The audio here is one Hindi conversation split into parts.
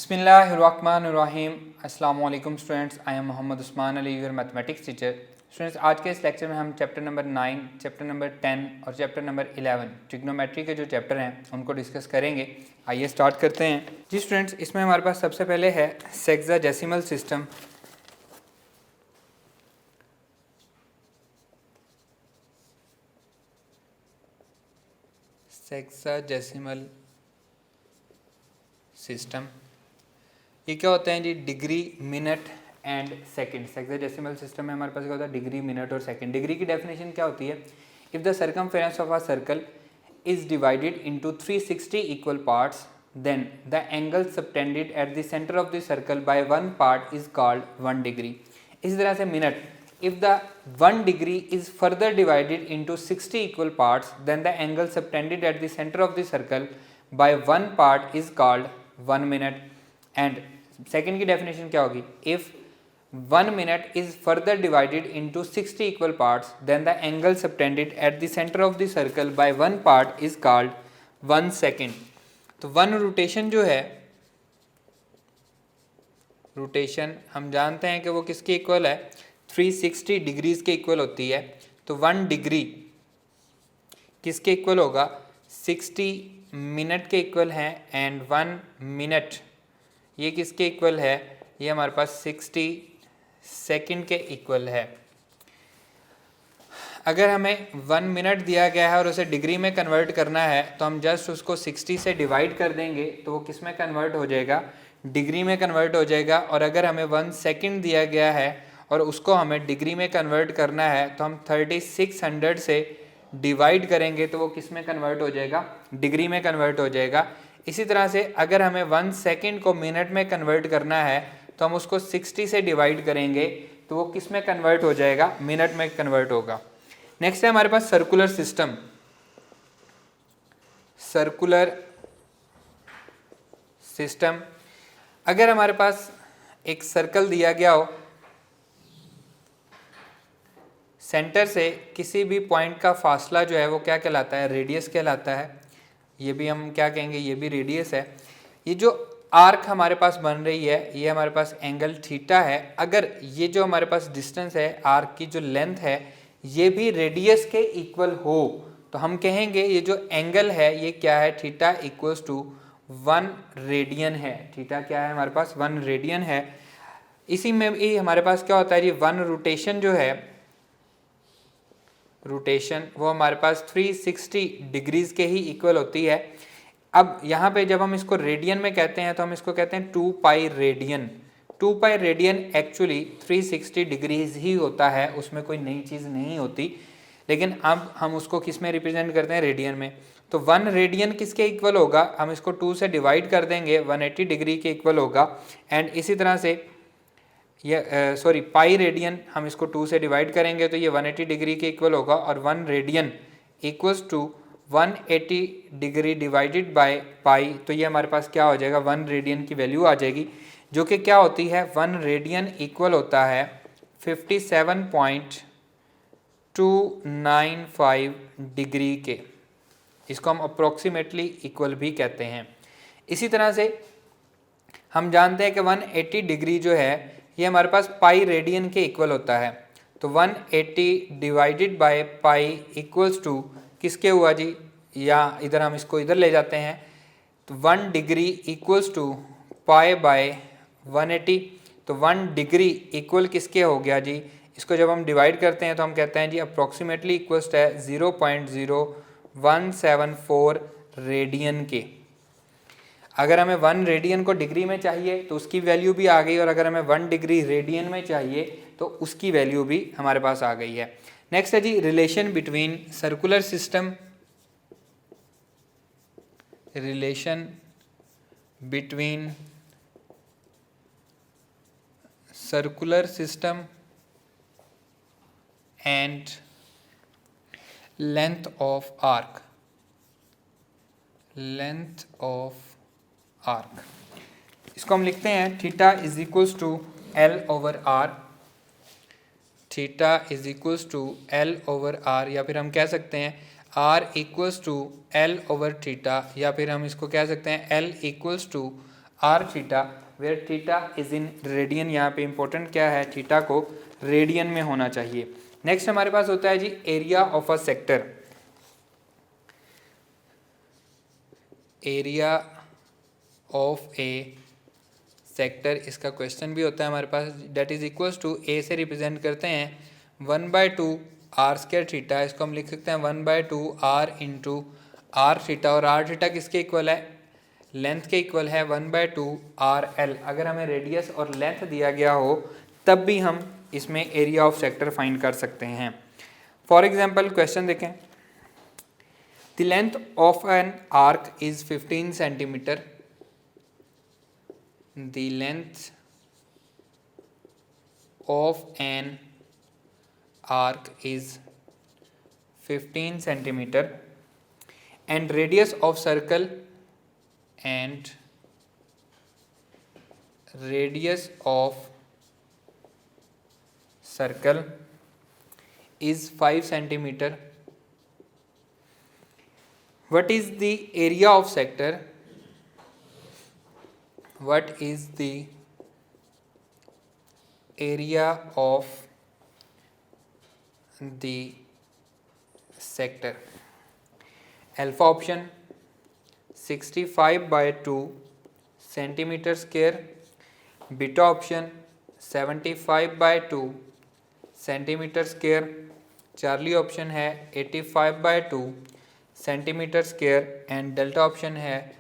बिस्मिल्लाहिर्रहमानिर्रहीम। अस्सलाम वालेकुम students, I am Mohammad Usman Ali, your mathematics teacher. Students, आज के इस लेक्चर में हम चैप्टर नंबर 9, चैप्टर नंबर 10 और चैप्टर नंबर 11 ट्रिग्नोमेट्री के जो चैप्टर हैं उनको डिस्कस करेंगे। आइए स्टार्ट करते हैं। जी स्टूडेंट्स, इसमें हमारे पास सबसे पहले है सेक्साडेसिमल सिस्टम। सेक्साडेसिमल सिस्टम ये क्या होते हैं जी? Degree, minute and second. Sexagesimal system में हमारे पास क्या होता है? डिग्री, मिनट और सेकंड। डिग्री की डेफिनेशन क्या होती है? If the circumference of a circle is divided into 360 equal parts, then the angle subtended at the centre of the circle by one part is called 1 degree. इसी तरह से minute, if the 1 degree is further divided into 60 equal parts, then the angle subtended at the center of the circle by one part is called 1 minute. And second की definition क्या होगी? If 1 minute is further divided into 60 equal parts, then the angle subtended at the center of the circle by one part is called 1 second. तो 1 रोटेशन जो है, रोटेशन हम जानते हैं कि वो किसके इक्वल है? 360 डिग्रीज के इक्वल होती है। तो 1 डिग्री किसके इक्वल होगा? 60 मिनट के इक्वल है। एंड 1 मिनट ये किसके इक्वल है? ये हमारे पास 60 सेकंड के इक्वल है। अगर हमें 1 मिनट दिया गया है और उसे डिग्री में कन्वर्ट करना है तो हम जस्ट उसको 60 से डिवाइड कर देंगे तो वो किस में कन्वर्ट हो जाएगा? डिग्री में कन्वर्ट हो जाएगा। और अगर हमें 1 सेकंड दिया गया है और उसको हमें डिग्री में कन्वर्ट करना है तो हम 3600 से डिवाइड करेंगे तो वो किस में कन्वर्ट हो जाएगा? डिग्री में कन्वर्ट हो जाएगा। इसी तरह से अगर हमें 1 सेकंड को मिनट में कन्वर्ट करना है तो हम उसको 60 से डिवाइड करेंगे तो वो किस में कन्वर्ट हो जाएगा? मिनट में कन्वर्ट होगा। नेक्स्ट है हमारे पास सर्कुलर सिस्टम। सर्कुलर सिस्टम, अगर हमारे पास एक सर्कल दिया गया हो, सेंटर से किसी भी पॉइंट का फासला जो है वो क्या कहलाता है? रेडियस कहलाता है। ये भी हम क्या कहेंगे? ये भी रेडियस है। ये जो आर्क हमारे पास बन रही है ये हमारे पास एंगल थीटा है। अगर ये जो हमारे पास डिस्टेंस है, आर्क की जो लेंथ है, ये भी रेडियस के इक्वल हो तो हम कहेंगे ये जो एंगल है ये क्या है? थीटा इक्वल्स टू 1 रेडियन है। थीटा क्या है हमारे पास? 1 रेडियन है। इसी में भी हमारे पास क्या होता है जी? 1 रोटेशन जो है, रोटेशन वो हमारे पास 360 डिग्रीज के ही इक्वल होती है। अब यहाँ पे जब हम इसको रेडियन में कहते हैं तो हम इसको कहते हैं 2 pi radian. 2 pi radian actually 360 degrees ही होता है, उसमें कोई नई चीज़ नहीं होती। लेकिन अब हम उसको किस में रिप्रेजेंट करते हैं? रेडियन में। तो 1 रेडियन किसके इक्वल होगा? हम इसको 2 से डिवाइड कर देंगे, 180 डिग्री के इक्वल होगा। एंड इसी तरह से ये पाई रेडियन हम इसको 2 से डिवाइड करेंगे तो ये 180 डिग्री के इक्वल होगा। और 1 radian equals to 180 degree divided by pi, तो ये हमारे पास क्या हो जाएगा? 1 रेडियन की वैल्यू आ जाएगी, जो कि क्या होती है? 1 रेडियन इक्वल होता है 57.295 डिग्री के। इसको हम अप्रोक्सीमेटली इक्वल भी कहते हैं। इसी तरह से हम जानते हैं कि 180 डिग्री जो है ये हमारे पास पाई रेडियन के इक्वल होता है। तो 180 divided by pi equals to किसके हुआ जी? या इधर हम इसको इधर ले जाते हैं तो 1 degree equals to pi by 180। तो 1 डिग्री इक्वल किसके हो गया जी? इसको जब हम डिवाइड करते हैं तो हम कहते हैं जी अप्रोक्सीमेटली इक्वल्स है 0.0174 रेडियन के। अगर हमें 1 रेडियन को डिग्री में चाहिए तो उसकी वैल्यू भी आ गई, और अगर हमें 1 डिग्री रेडियन में चाहिए तो उसकी वैल्यू भी हमारे पास आ गई है। नेक्स्ट है जी relation between circular system, relation between circular system and length of arc. Length of arc, इसको हम लिखते हैं theta is equals to L over R. Theta is equals to L over R, या फिर हम कह सकते हैं R equals to L over theta, या फिर हम इसको कह सकते हैं L equals to R theta where theta is in radian. यहाँ पे इंपॉर्टेंट क्या है, थीटा को रेडियन में होना चाहिए। नेक्स्ट हमारे पास होता है जी area of a sector. Area of a sector, इसका क्वेश्चन भी होता है हमारे पास, that is equals to A से रिप्रेजेंट करते हैं 1/2 आर स्क्वायर थीटा। इसको हम लिख सकते हैं 1/2 आर इंटू आर थीटा, और आर थीटा किसके इक्वल है, लेंथ के इक्वल है 1/2 आर एल। अगर हमें रेडियस और लेंथ दिया गया हो तब भी हम इसमें एरिया ऑफ सेक्टर फाइंड कर सकते हैं। फॉर एग्जाम्पल क्वेश्चन देखें, the length of an arc is 15 centimetre. The length of an arc is 15 centimeter and radius of circle is 5 centimeter. What is the area of sector? What is the area of the sector? Alpha option 65/2 centimeter square, beta option 75/2 centimeter square, Charlie option है 85/2 centimetre square and delta option है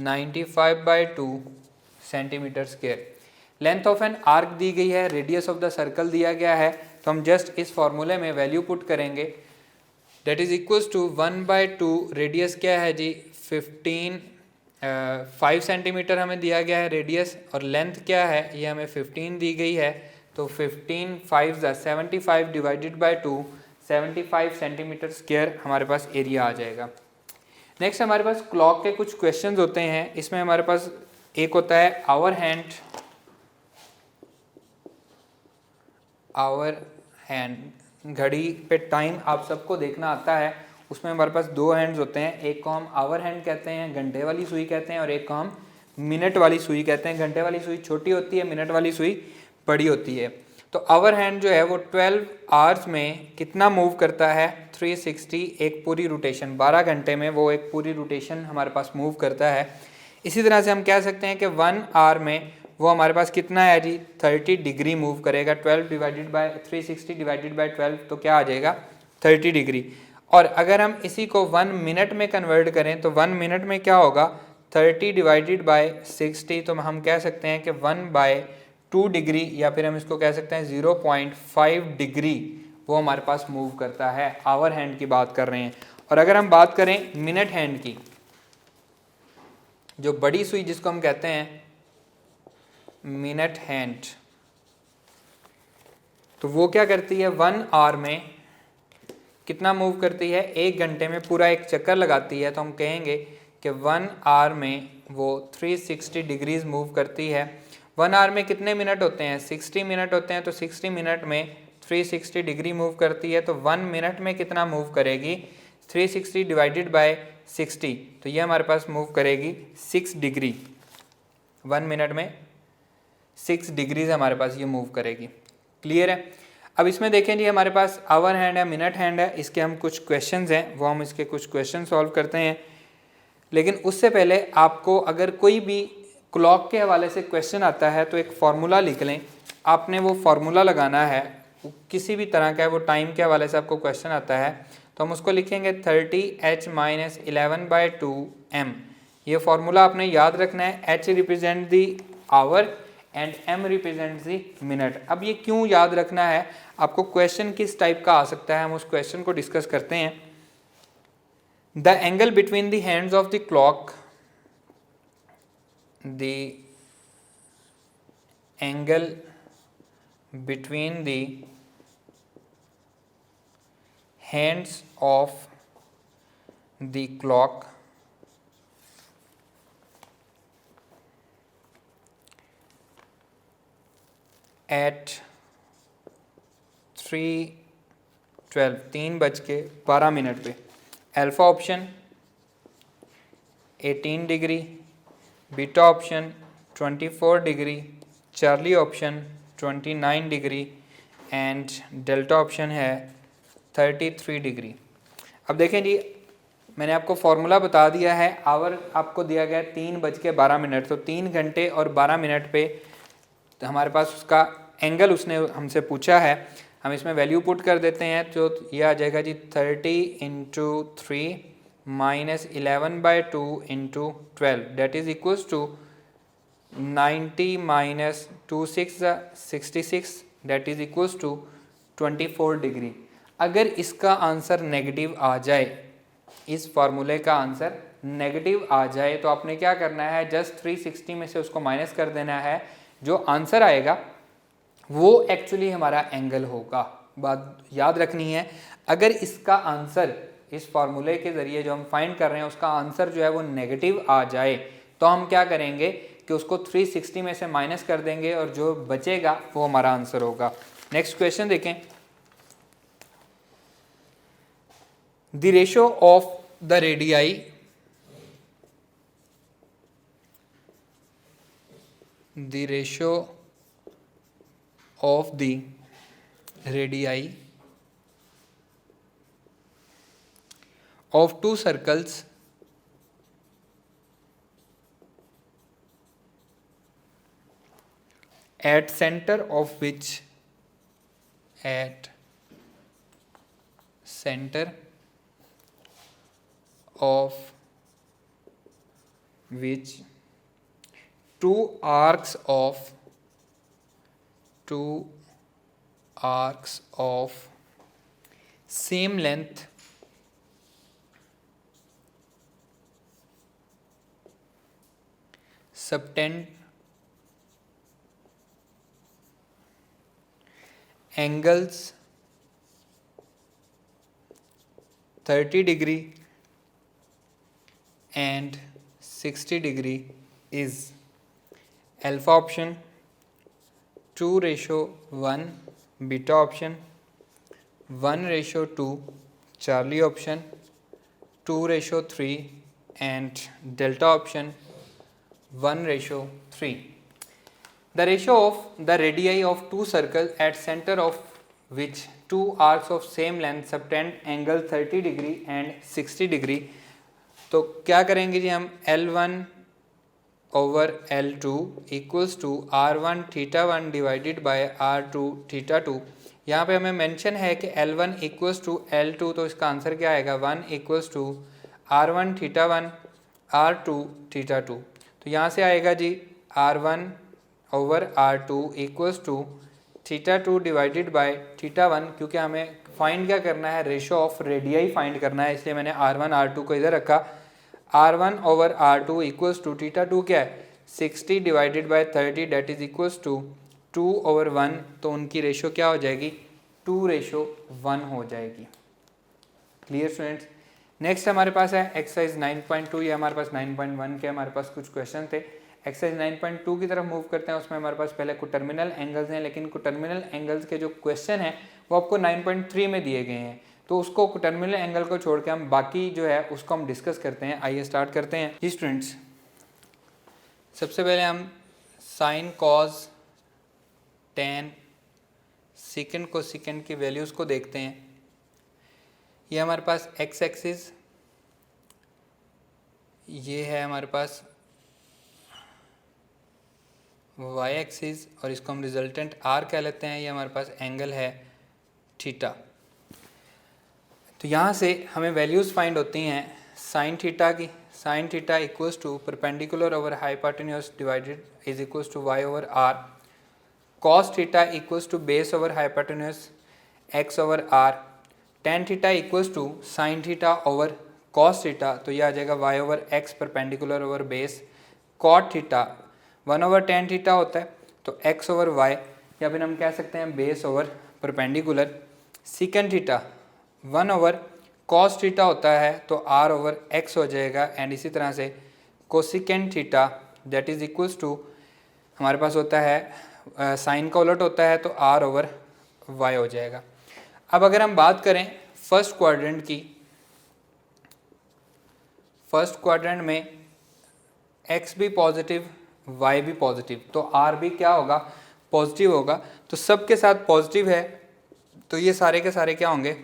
95/2 centimetre square. Length of an arc दी गई है, रेडियस ऑफ द सर्कल दिया गया है, तो हम जस्ट इस फॉर्मूले में वैल्यू पुट करेंगे, that is equals to 1/2 radius क्या है जी 5 सेंटीमीटर हमें दिया गया है रेडियस, और लेंथ क्या है ये हमें 15 दी गई है, तो 15 5 75 डिवाइडेड बाई 2 75 सेंटीमीटर स्क्वायर हमारे पास एरिया आ जाएगा। नेक्स्ट हमारे पास क्लॉक के कुछ क्वेश्चंस होते हैं। इसमें हमारे पास एक होता है आवर हैंड, घड़ी पे टाइम आप सबको देखना आता है, उसमें हमारे पास दो हैंड्स होते हैं, एक को हम आवर हैंड कहते हैं, घंटे वाली सुई कहते हैं, और एक को हम मिनट वाली सुई कहते हैं। घंटे वाली सुई छोटी होती है, मिनट वाली सुई बड़ी होती है। तो आवर हैंड जो है वो 12 आवर्स में कितना मूव करता है, 360, एक पूरी रोटेशन, 12 घंटे में वो एक पूरी रोटेशन हमारे पास मूव करता है। इसी तरह से हम कह सकते हैं कि 1 आवर में वो हमारे पास कितना है जी 30 डिग्री मूव करेगा। 12 डिवाइडेड बाय 360 डिवाइडेड बाय 12 तो क्या आ जाएगा 30 डिग्री। और अगर हम इसी को 1 मिनट में कन्वर्ट करें तो 1 मिनट में क्या होगा 30 डिवाइडेड बाय 60, तो हम कह सकते हैं कि 1/2 डिग्री, या फिर हम इसको कह सकते हैं 0.5 डिग्री वो हमारे पास मूव करता है। आवर हैंड की बात कर रहे हैं। और अगर हम बात करें मिनट हैंड की, जो बड़ी सुई जिसको हम कहते हैं मिनट हैंड, तो वो क्या करती है 1 आवर में कितना मूव करती है, 1 घंटे में पूरा एक चक्कर लगाती है। तो हम कहेंगे कि 1 आवर में वो 360 डिग्रीज मूव करती है। 1 आवर में कितने मिनट होते हैं 60 मिनट होते हैं, तो 60 मिनट में 360 डिग्री मूव करती है। तो 1 मिनट में कितना मूव करेगी 360 डिवाइडेड बाय 60, तो ये हमारे पास मूव करेगी 6 डिग्री। 1 मिनट में 6 डिग्रीज हमारे पास ये मूव करेगी। क्लियर है। अब इसमें देखें जी हमारे पास आवर हैंड है, मिनट हैंड है, इसके हम कुछ क्वेश्चंस हैं वो हम इसके कुछ क्वेश्चन सॉल्व करते हैं। लेकिन उससे पहले आपको अगर कोई भी क्लॉक के हवाले से क्वेश्चन आता है तो एक फार्मूला लिख लें। आपने वो फार्मूला लगाना है, किसी भी तरह का है, वो टाइम के हवाले से आपको क्वेश्चन आता है तो हम उसको लिखेंगे 30h-11/2m। ये फार्मूला आपने याद रखना है। h represent the our and m represent the minute. अब ये क्यों याद रखना है, आपको क्वेश्चन किस टाइप का आ सकता है, हम उस क्वेश्चन को डिस्कस करते हैं। The angle between the hands of the clock, the angle between the hands of the clock at 3:12 3:12 पे, alpha option 18 degree, beta option 24 degree, Charlie option 29 degree and delta option है 33 डिग्री। अब देखें जी, मैंने आपको फॉर्मूला बता दिया है। आवर आपको दिया गया है 3:12, तो 3 घंटे और 12 मिनट पे हमारे पास उसका एंगल उसने हमसे पूछा है। हम इसमें वैल्यू पुट कर देते हैं, तो ये आ जाएगा जी 30 × 3 - 11/2 × 12 that is equals to 90 - 2 6 66 that is equals to 24 degree. अगर इसका आंसर नेगेटिव आ जाए, इस फार्मूले का आंसर नेगेटिव आ जाए, तो आपने क्या करना है, जस्ट 360 में से उसको माइनस कर देना है। जो आंसर आएगा वो एक्चुअली हमारा एंगल होगा। बात याद रखनी है, अगर इसका आंसर इस फार्मूले के ज़रिए जो हम फाइंड कर रहे हैं उसका आंसर जो है वो नेगेटिव आ जाए, तो हम क्या करेंगे कि उसको 360 में से माइनस कर देंगे और जो बचेगा वो हमारा आंसर होगा। नेक्स्ट क्वेश्चन देखें। The ratio of the radii of two circles at center of which two arcs of same length subtend angles 30 degree and 60 degree is alpha option 2:1, beta option 1:2, Charlie option 2:3 and delta option 1:3. The ratio of the radii of two circles at center of which two arcs of same length subtend angle 30 degree and 60 degree. तो क्या करेंगे जी, हम L1/L2 equals to R1 θ1 divided by R2 θ2। यहाँ पे हमें मेंशन है कि L1 इक्वल्स टू L2, तो इसका आंसर क्या आएगा 1 इक्वल्स टू R1 θ1 R2 θ2। तो यहाँ से आएगा जी R1/R2 equals to θ2 divided by θ1, क्योंकि हमें फाइंड क्या करना है, रेशो ऑफ रेडियाई फाइंड करना है, इसलिए मैंने R1 R2 को इधर रखा। R1/R2 इक्वल्स टू θ2 क्या है 60 divided by 30 that is equals to 2/1, तो उनकी रेशो क्या हो जाएगी 2:1 हो जाएगी। Clear students. नेक्स्ट हमारे पास है एक्सरसाइज 9.2, ये हमारे पास 9.1 के हमारे पास कुछ क्वेश्चन थे। एक्सरसाइज 9.2 की तरफ मूव करते हैं। उसमें हमारे पास पहले कोटर्मिनल एंगल्स हैं, लेकिन कोटर्मिनल एंगल्स के जो क्वेश्चन हैं वो आपको 9.3 में दिए गए हैं, तो उसको कोटर्मिनल एंगल को छोड़ के हम बाकी जो है उसको हम डिस्कस करते हैं। आइए स्टार्ट करते हैं। जी स्टूडेंट्स, सबसे पहले हम साइन कॉस टेन सेकेंड को सेकेंड की वैल्यूज़ को देखते हैं। ये हमारे पास एक्स एक्सिस, ये है हमारे पास वाई एक्सिस, और इसको हम रिजल्टेंट आर कह लेते हैं। ये हमारे पास एंगल है थीटा। तो यहाँ से हमें वैल्यूज़ फाइंड होती हैं साइन थीटा की। Sine theta equals to perpendicular over hypotenuse divided is equals to y over r. Cos theta equals to base over hypotenuse x over r. Tan theta equals to sine theta over cos theta, तो ये आ जाएगा y over x perpendicular over base. Cot theta 1/tan theta होता है, तो एक्स ओवर वाई, या फिर हम कह सकते हैं base over perpendicular. Secant theta 1/cos theta होता है, तो r ओवर x हो जाएगा। एंड इसी तरह से cosecant theta that is equals to हमारे पास होता है साइन का उलट होता है, तो r ओवर y हो जाएगा। अब अगर हम बात करें फर्स्ट क्वाड्रेंट की, फर्स्ट क्वाड्रेंट में x भी पॉजिटिव y भी पॉजिटिव, तो r भी क्या होगा, पॉजिटिव होगा। तो सब के साथ पॉजिटिव है, तो ये सारे के सारे क्या होंगे,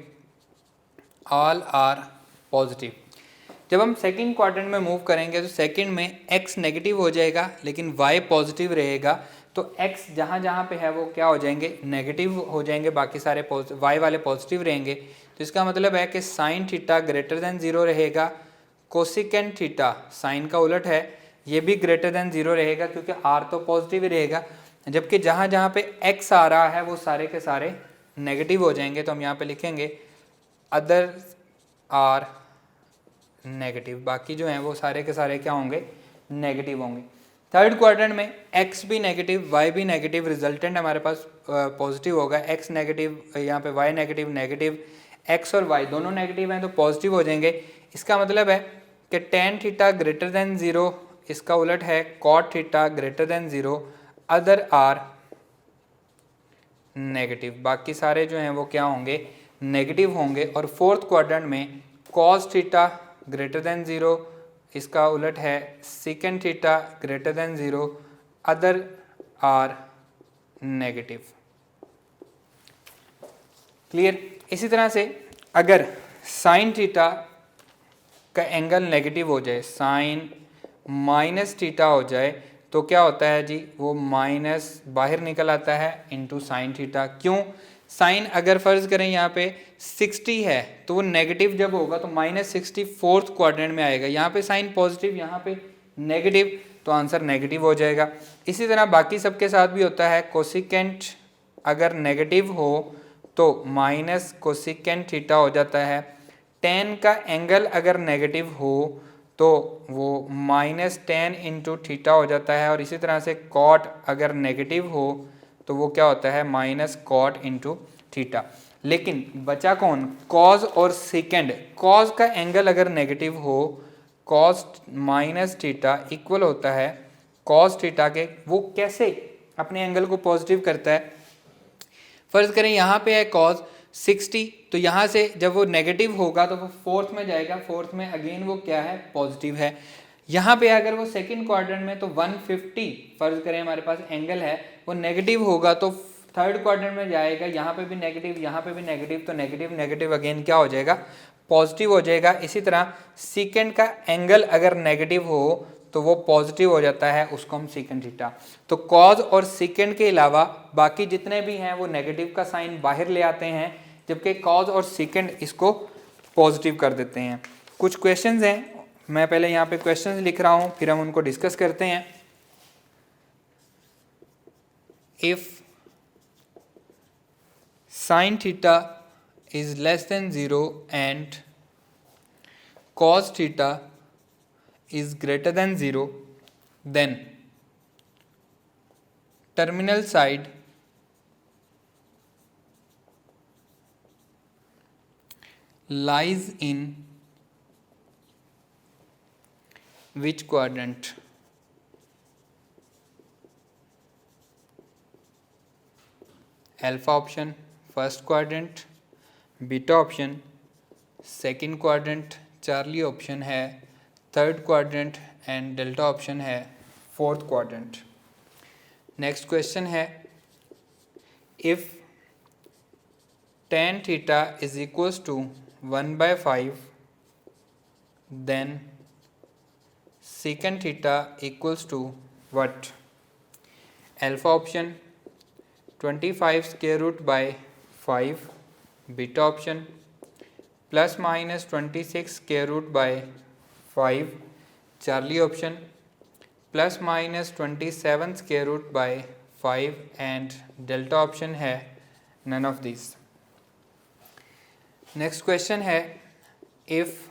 ऑल आर पॉजिटिव। जब हम सेकंड क्वाड्रेंट में मूव करेंगे तो सेकंड में x नेगेटिव हो जाएगा लेकिन y पॉजिटिव रहेगा, तो x जहाँ जहाँ पे है वो क्या हो जाएंगे, नेगेटिव हो जाएंगे, बाकी सारे y वाले पॉजिटिव रहेंगे। तो इसका मतलब है कि साइन थीटा ग्रेटर देन 0 रहेगा, कोसिकेंट थीटा साइन का उलट है ये भी ग्रेटर देन 0 रहेगा क्योंकि r तो पॉजिटिव ही रहेगा, जबकि जहाँ जहाँ पे x आ रहा है वो सारे के सारे नेगेटिव हो जाएंगे। तो हम यहाँ पे लिखेंगे अदर आर नेगेटिव, बाकी जो हैं वो सारे के सारे क्या होंगे, नेगेटिव होंगे। थर्ड क्वाड्रेंट में x भी नेगेटिव y भी नेगेटिव, रिजल्टेंट हमारे पास पॉजिटिव होगा, x नेगेटिव यहाँ पे y नेगेटिव नेगेटिव, x और y दोनों नेगेटिव हैं तो पॉजिटिव हो जाएंगे। इसका मतलब है कि टेन थीटा ग्रेटर देन 0, इसका उलट है cot theta greater than 0, other are negative, बाकी सारे जो हैं वो क्या होंगे, नेगेटिव होंगे। और फोर्थ क्वाड्रेंट में कॉस थीटा ग्रेटर देन 0, इसका उलट है secant theta greater than 0, other are negative. Clear. इसी तरह से अगर साइन थीटा का एंगल नेगेटिव हो जाए, साइन माइनस थीटा हो जाए, तो क्या होता है जी, वो माइनस बाहर निकल आता है इनटू साइन थीटा। क्यों, साइन अगर फर्ज करें यहाँ पे 60 है तो वो नेगेटिव जब होगा तो -60 फोर्थ क्वाड्रेंट में आएगा, यहाँ पे साइन पॉजिटिव यहाँ पे नेगेटिव, तो आंसर नेगेटिव हो जाएगा। इसी तरह बाकी सबके साथ भी होता है, कोसिकेंट अगर नेगेटिव हो तो माइनस कोसिकेंट थीटा हो जाता है, टेन का एंगल अगर नेगेटिव हो तो वो -10 इंटू थीटा हो जाता है, और इसी तरह से कॉट अगर नेगेटिव हो तो वो क्या होता है, माइनस कॉट इंटू थीटा। लेकिन बचा कौन, कॉज और सेकेंड। कॉज का एंगल अगर नेगेटिव हो, कॉस माइनस थीटा इक्वल होता है कॉस थीटा के। वो कैसे अपने एंगल को पॉजिटिव करता है, फर्ज करें यहाँ पे है कॉज 60, तो यहाँ से जब वो नेगेटिव होगा तो वो फोर्थ में जाएगा, फोर्थ में अगेन वो क्या है, पॉजिटिव है। यहाँ पे अगर वो सेकंड क्वाड्रेंट में तो 150 फर्ज करें हमारे पास एंगल है, वो नेगेटिव होगा तो थर्ड क्वाड्रेंट में जाएगा, यहाँ पे भी नेगेटिव यहाँ पे भी नेगेटिव, तो नेगेटिव नेगेटिव अगेन क्या हो जाएगा, पॉजिटिव हो जाएगा। इसी तरह सेकेंड का एंगल अगर नेगेटिव हो तो वो पॉजिटिव हो जाता है, उसको हम सेकेंड थीटा। तो कॉज और सेकेंड के अलावा बाकी जितने भी हैं वो नेगेटिव का साइन बाहर ले आते हैं, जबकि कॉज और सेकेंड इसको पॉजिटिव कर देते हैं। कुछ क्वेश्चंस हैं, मैं पहले यहाँ पे क्वेश्चंस लिख रहा हूँ फिर हम उनको डिस्कस करते हैं। If sine theta is less than 0 and cos theta is greater than 0, then terminal side lies in which quadrant? Alpha option first quadrant, beta option second quadrant, Charlie option है third quadrant and delta option है फोर्थ क्वाड्रेंट। नेक्स्ट क्वेश्चन है, if tan theta is equals to 1/5 then second theta equals to what? Alpha option 25 square root by 5, beta option +-26 square root by 5, Charlie option +-27 square root by 5 and delta option है none of this. Next question है, if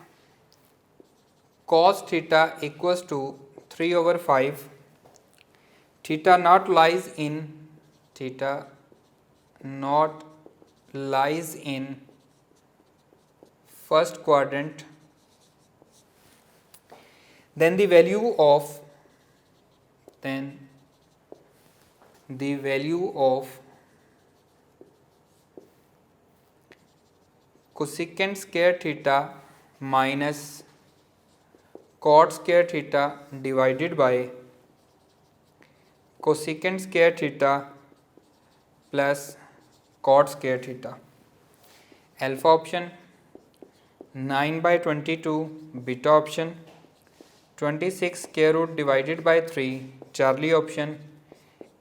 cos theta equals to 3/5, theta naught lies in first quadrant, then the value of cosecant square theta minus cot square theta divided by cosecant square theta plus cot square theta. Alpha option 9/22, beta option 26 square root divided by 3, Charlie option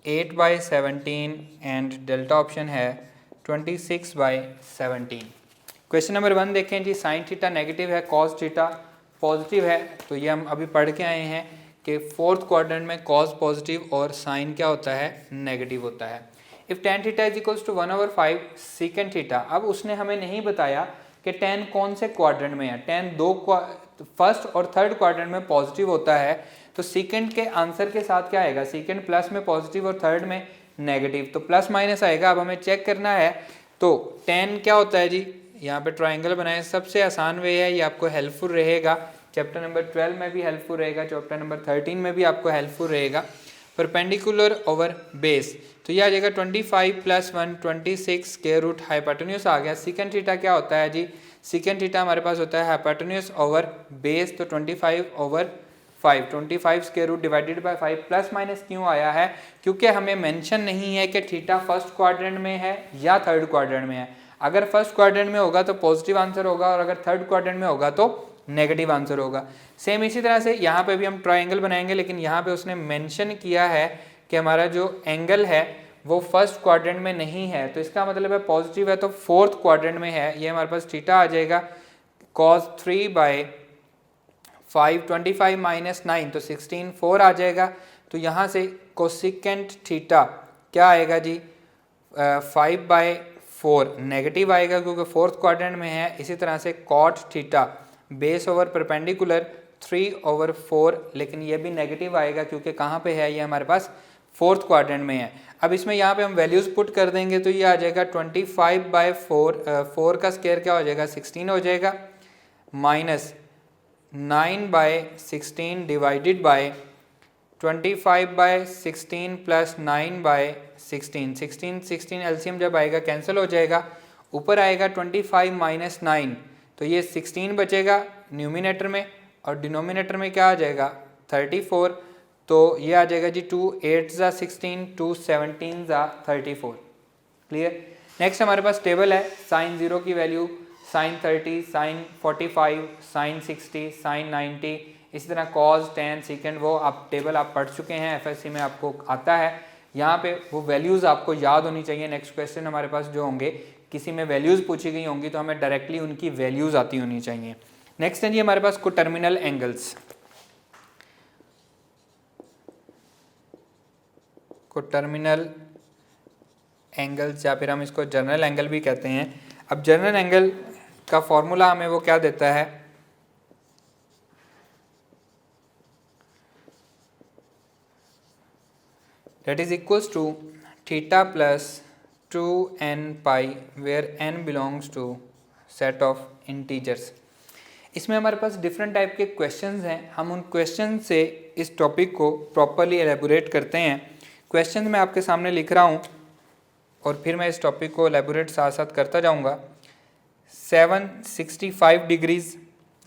8/17 and delta option है 26/17। क्वेश्चन नंबर 1 देखें जी, साइन थीटा नेगेटिव है, कॉस थीटा पॉजिटिव है। तो ये हम अभी पढ़ के आए हैं कि फोर्थ क्वाड्रेंट में कॉस पॉजिटिव और साइन क्या होता है, नेगेटिव होता है। If tan theta is equals to 1/5 secant theta. अब उसने हमें नहीं बताया कि tan कौन से क्वाड्रेंट में है। tan फर्स्ट और थर्ड क्वाड्रेंट में पॉजिटिव होता है, तो सीकेंट के आंसर के साथ क्या आएगा, सीकेंट प्लस में पॉजिटिव और थर्ड में नेगेटिव, तो प्लस माइनस आएगा। अब हमें चेक करना है, तो tan क्या होता है जी, यहाँ पे ट्राइंगल बनाए, सबसे आसान वे है, ये आपको हेल्पफुल रहेगा। चैप्टर नंबर 12 में भी हेल्पफुल रहेगा, चैप्टर नंबर 13 में भी आपको हेल्पफुल रहेगा। परपेंडिकुलर ओवर बेस, तो ये आ जाएगा 25 + 1 26 स्क्वायर रूट हाइपोटेन्यूज आ गया। सीकेंट थीटा क्या होता है जी, सीकेंट थीटा हमारे पास होता है हाइपोटेन्यूज ओवर बेस, तो 25/5 25 square root divided by 5। Plus minus क्यों आया है, क्योंकि हमें मेंशन नहीं है कि थीटा फर्स्ट क्वाड्रेंट में है या थर्ड क्वाड्रेंट में है। अगर फर्स्ट क्वाड्रेंट में होगा तो पॉजिटिव आंसर होगा, और अगर थर्ड क्वाड्रेंट में होगा तो नेगेटिव आंसर होगा। सेम इसी तरह से यहाँ पे भी हम ट्राइंगल बनाएंगे, लेकिन यहाँ पे उसने मेंशन किया है कि हमारा जो एंगल है वो फर्स्ट क्वाड्रेंट में नहीं है, तो इसका मतलब है पॉजिटिव है तो फोर्थ क्वाड्रेंट में है। ये हमारे पास थीटा आ जाएगा cos 3/5 25 - 9, तो 16 4 आ जाएगा। तो यहाँ से कोसिकेंट थीटा क्या आएगा जी, 5/4 नेगेटिव आएगा क्योंकि फोर्थ क्वाड्रेंट में है। इसी तरह से cot theta base over perpendicular 3/4, लेकिन ये भी नेगेटिव आएगा क्योंकि कहाँ पे है, ये हमारे पास फोर्थ क्वाड्रेंट में है। अब इसमें यहाँ पे हम वैल्यूज पुट कर देंगे, तो ये आ जाएगा 25/4 4 का स्क्वायर क्या हो जाएगा, 16 हो जाएगा, minus 9/16 divided by 25/16 plus 9/16 16 LCM जब आएगा कैंसिल हो जाएगा, ऊपर आएगा 25 - 9, तो ये 16 बचेगा न्यूमिनेटर में, और डिनोमिनेटर में क्या आ जाएगा 34, तो ये आ जाएगा जी 2 8 ज़ा 16 2 17 ज़ा 34। क्लियर। नेक्स्ट हमारे पास टेबल है, साइन 0 की value, sine 30, sine 45, sine 60, sine 90, इसी तरह कॉज, tan, सीकेंट, वो आप टेबल आप पढ़ चुके हैं, एफएससी में आपको आता है। यहाँ पे वो वैल्यूज़ आपको याद होनी चाहिए। नेक्स्ट क्वेश्चन हमारे पास जो होंगे, किसी में वैल्यूज़ पूछी गई होंगी तो हमें डायरेक्टली उनकी वैल्यूज़ आती होनी चाहिए। नेक्स्ट है जी हमारे पास कोटर्मिनल एंगल्स। कोटर्मिनल एंगल्स या फिर हम इसको जनरल एंगल भी कहते हैं। अब जनरल एंगल का फॉर्मूला हमें वो क्या देता है, that is equals to theta plus 2n pi where n belongs to set of integers। इसमें हमारे पास डिफरेंट टाइप के क्वेश्चंस हैं, हम उन क्वेश्चन से इस टॉपिक को प्रॉपरली एलेबोरेट करते हैं। क्वेश्चन मैं आपके सामने लिख रहा हूँ और फिर मैं इस टॉपिक को एलेबोरेट साथ साथ करता जाऊँगा। 765 डिग्रीज़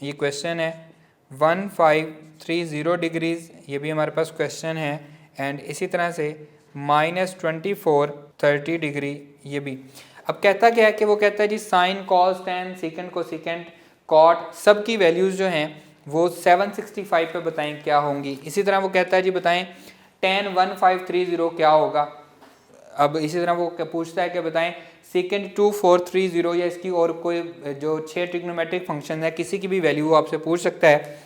ये क्वेश्चन है, 1530 डिग्रीज़ ये भी हमारे पास क्वेश्चन है, एंड इसी तरह से -24 30 डिग्री ये भी। अब कहता क्या है कि वो कहता है जी sine, cos, tan, secant, cosecant, cot सब की वैल्यूज़ जो हैं वो 765 पे बताएं क्या होंगी। इसी तरह वो कहता है जी बताएं tan 1530 क्या होगा। अब इसी तरह वो पूछता है कि बताएं सीकेंट 2430 या इसकी और कोई जो 6 ट्रिग्नोमेट्रिक फंक्शन है किसी की भी वैल्यू वो आपसे पूछ सकता है।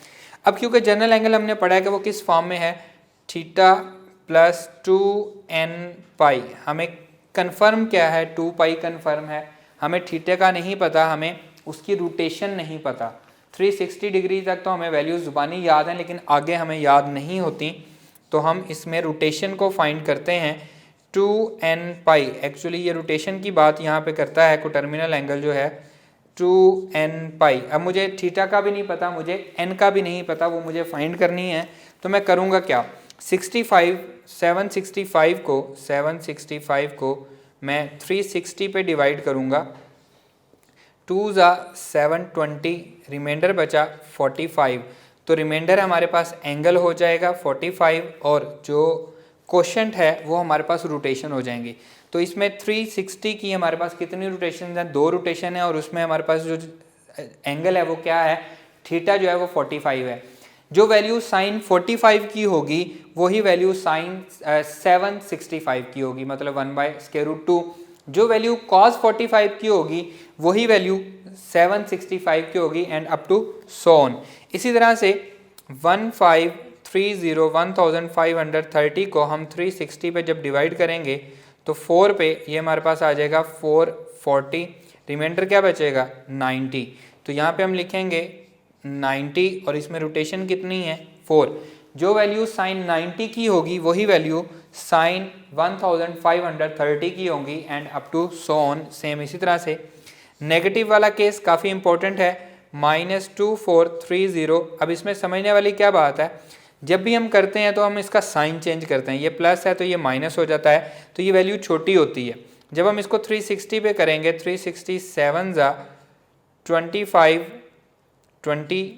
अब क्योंकि जनरल एंगल हमने पढ़ा है कि वो किस फॉर्म में है, थीटा प्लस 2n पाई, हमें कन्फर्म क्या है 2 पाई कन्फर्म है, हमें थीटा का नहीं पता, हमें उसकी रोटेशन नहीं पता। 360 डिग्री तक तो हमें वैल्यूज ज़ुबानी याद हैं लेकिन आगे हमें याद नहीं होती, तो हम इसमें रोटेशन को फाइंड करते हैं 2n पाई। एक्चुअली ये रोटेशन की बात यहाँ पे करता है कोटर्मिनल एंगल जो है 2n पाई। अब मुझे थीटा का भी नहीं पता, मुझे n का भी नहीं पता, वो मुझे फाइंड करनी है। तो मैं करूँगा क्या, 765 को मैं 360 पे डिवाइड करूँगा, 2 ज़ा 720, रिमाइंडर बचा 45, तो रिमाइंडर हमारे पास एंगल हो जाएगा 45, और जो कोशेंट है वो हमारे पास रोटेशन हो जाएंगे। तो इसमें 360 की हमारे पास कितनी रोटेशन है, 2 रोटेशन है, और उसमें हमारे पास जो एंगल है वो क्या है, थीटा जो है वो 45 है। जो वैल्यू साइन 45 की होगी वही वैल्यू साइन 765 की होगी, मतलब 1/√2। जो वैल्यू cos 45 की होगी वही वैल्यू 765 की होगी, and up to so on. इसी तरह से 1530 को हम 360 पे जब डिवाइड करेंगे तो 4 पे ये हमारे पास आ जाएगा 440, रिमाइंडर क्या बचेगा 90। तो यहाँ पे हम लिखेंगे 90 और इसमें रोटेशन कितनी है 4। जो वैल्यू साइन 90 की होगी वही वैल्यू साइन 1530 की होगी, and up to so on same. इसी तरह से नेगेटिव वाला केस काफ़ी इंपॉर्टेंट है, -2430। अब इसमें समझने वाली क्या बात है, जब भी हम करते हैं तो हम इसका साइन चेंज करते हैं, ये प्लस है तो ये माइनस हो जाता है, तो ये वैल्यू छोटी होती है। जब हम इसको 360 पे करेंगे, 367 ज़ा 25 20,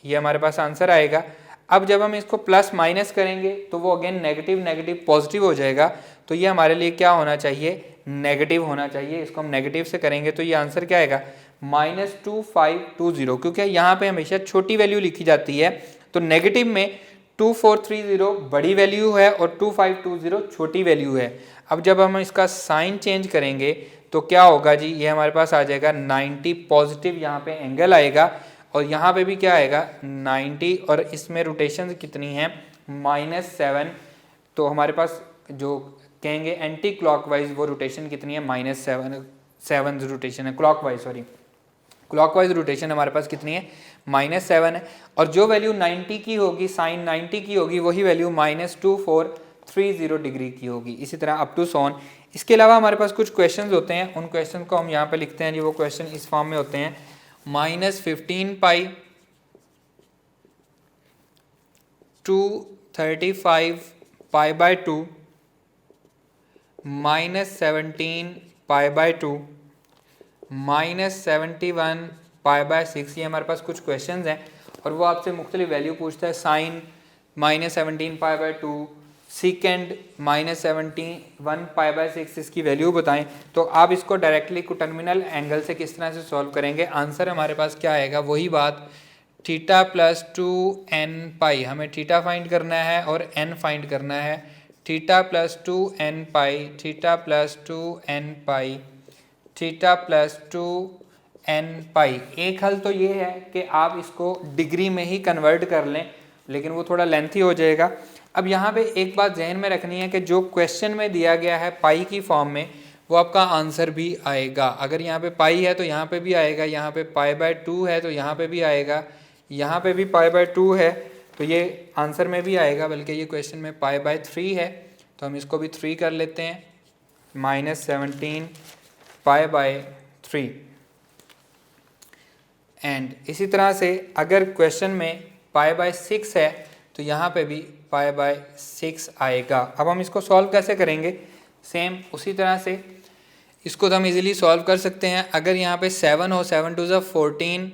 ये हमारे पास आंसर आएगा। अब जब हम इसको प्लस माइनस करेंगे तो वो अगेन नेगेटिव नेगेटिव पॉजिटिव हो जाएगा, तो ये हमारे लिए क्या होना चाहिए, नेगेटिव होना चाहिए। इसको हम नेगेटिव से करेंगे तो ये आंसर क्या आएगा, -2520, क्योंकि यहाँ पे हमेशा छोटी वैल्यू लिखी जाती है। तो नेगेटिव में 2430 बड़ी वैल्यू है और 2520 छोटी वैल्यू है। अब जब हम इसका साइन चेंज करेंगे तो क्या होगा जी, ये हमारे पास आ जाएगा 90 पॉजिटिव, यहाँ पे एंगल आएगा, और यहाँ पे भी क्या आएगा 90, और इसमें रोटेशन कितनी है -7। तो हमारे पास जो कहेंगे एंटी क्लॉकवाइज वो रोटेशन कितनी है -7 रोटेशन है, क्लॉकवाइज रोटेशन हमारे पास कितनी है -7 है। और जो वैल्यू 90 की होगी, साइन 90 की होगी, वही वैल्यू -2430 डिग्री की होगी। इसी तरह अप टू सोन। इसके अलावा हमारे पास कुछ क्वेश्चंस होते हैं, उन क्वेश्चन को हम यहाँ पे लिखते हैं जी। वो क्वेश्चन इस फॉर्म में होते हैं, -15 पाई 235 π/2 -17 π/2 -71 π/6। ये हमारे पास कुछ क्वेश्चंस हैं और वो आपसे मुख्तलिफ वैल्यू पूछता है। साइन -17 π/2, सीकेंड -71 π/6, इसकी वैल्यू बताएं। तो आप इसको डायरेक्टली टर्मिनल एंगल से किस तरह से सॉल्व करेंगे, आंसर हमारे पास क्या आएगा, वही बात थीटा प्लस 2n पाई, हमें थीटा फाइंड करना है और n फाइंड करना है। थीटा प्लस 2n पाई, थीटा प्लस 2n पाई, थीटा प्लस 2n पाई। एक हल तो ये है कि आप इसको डिग्री में ही कन्वर्ट कर लें, लेकिन वो थोड़ा लेंथी हो जाएगा। अब यहाँ पे एक बात जहन में रखनी है कि जो क्वेश्चन में दिया गया है पाई की फॉर्म में, वो आपका आंसर भी आएगा। अगर यहाँ पे पाई है तो यहाँ पे भी आएगा, यहाँ पे π/2 है तो यहाँ पे भी आएगा, यहाँ पे भी π/2 है तो ये आंसर में भी आएगा, बल्कि ये क्वेश्चन में π/3 है तो हम इसको भी 3 कर लेते हैं, -17 π/3। एंड इसी तरह से अगर क्वेश्चन में π/6 है तो यहाँ पे भी π/6 आएगा। अब हम इसको सॉल्व कैसे करेंगे, सेम उसी तरह से इसको तो हम इजीली सॉल्व कर सकते हैं। अगर यहाँ पे 7 हो, 7 2 ज़ा 14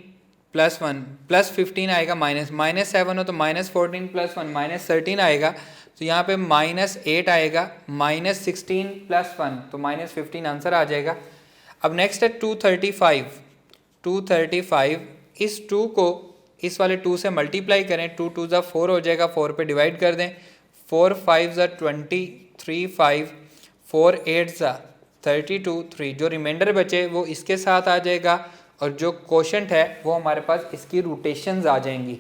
+ 1 +15 आएगा, -7 हो तो -14 + 1 -13 आएगा, तो यहाँ पे -8 आएगा, -16 + 1 तो -15 आंसर आ जाएगा। अब नेक्स्ट है 235, इस 2 को इस वाले 2 से मल्टीप्लाई करें, 2 2 ज़ा 4 हो जाएगा, 4 पे डिवाइड कर दें, 4 5 ज़ा 20, 3 5, 4 8 ज़ा 32, 3 जो रिमाइंडर बचे वो इसके साथ आ जाएगा, और जो कोशेंट है वो हमारे पास इसकी रोटेशंस आ जाएंगी।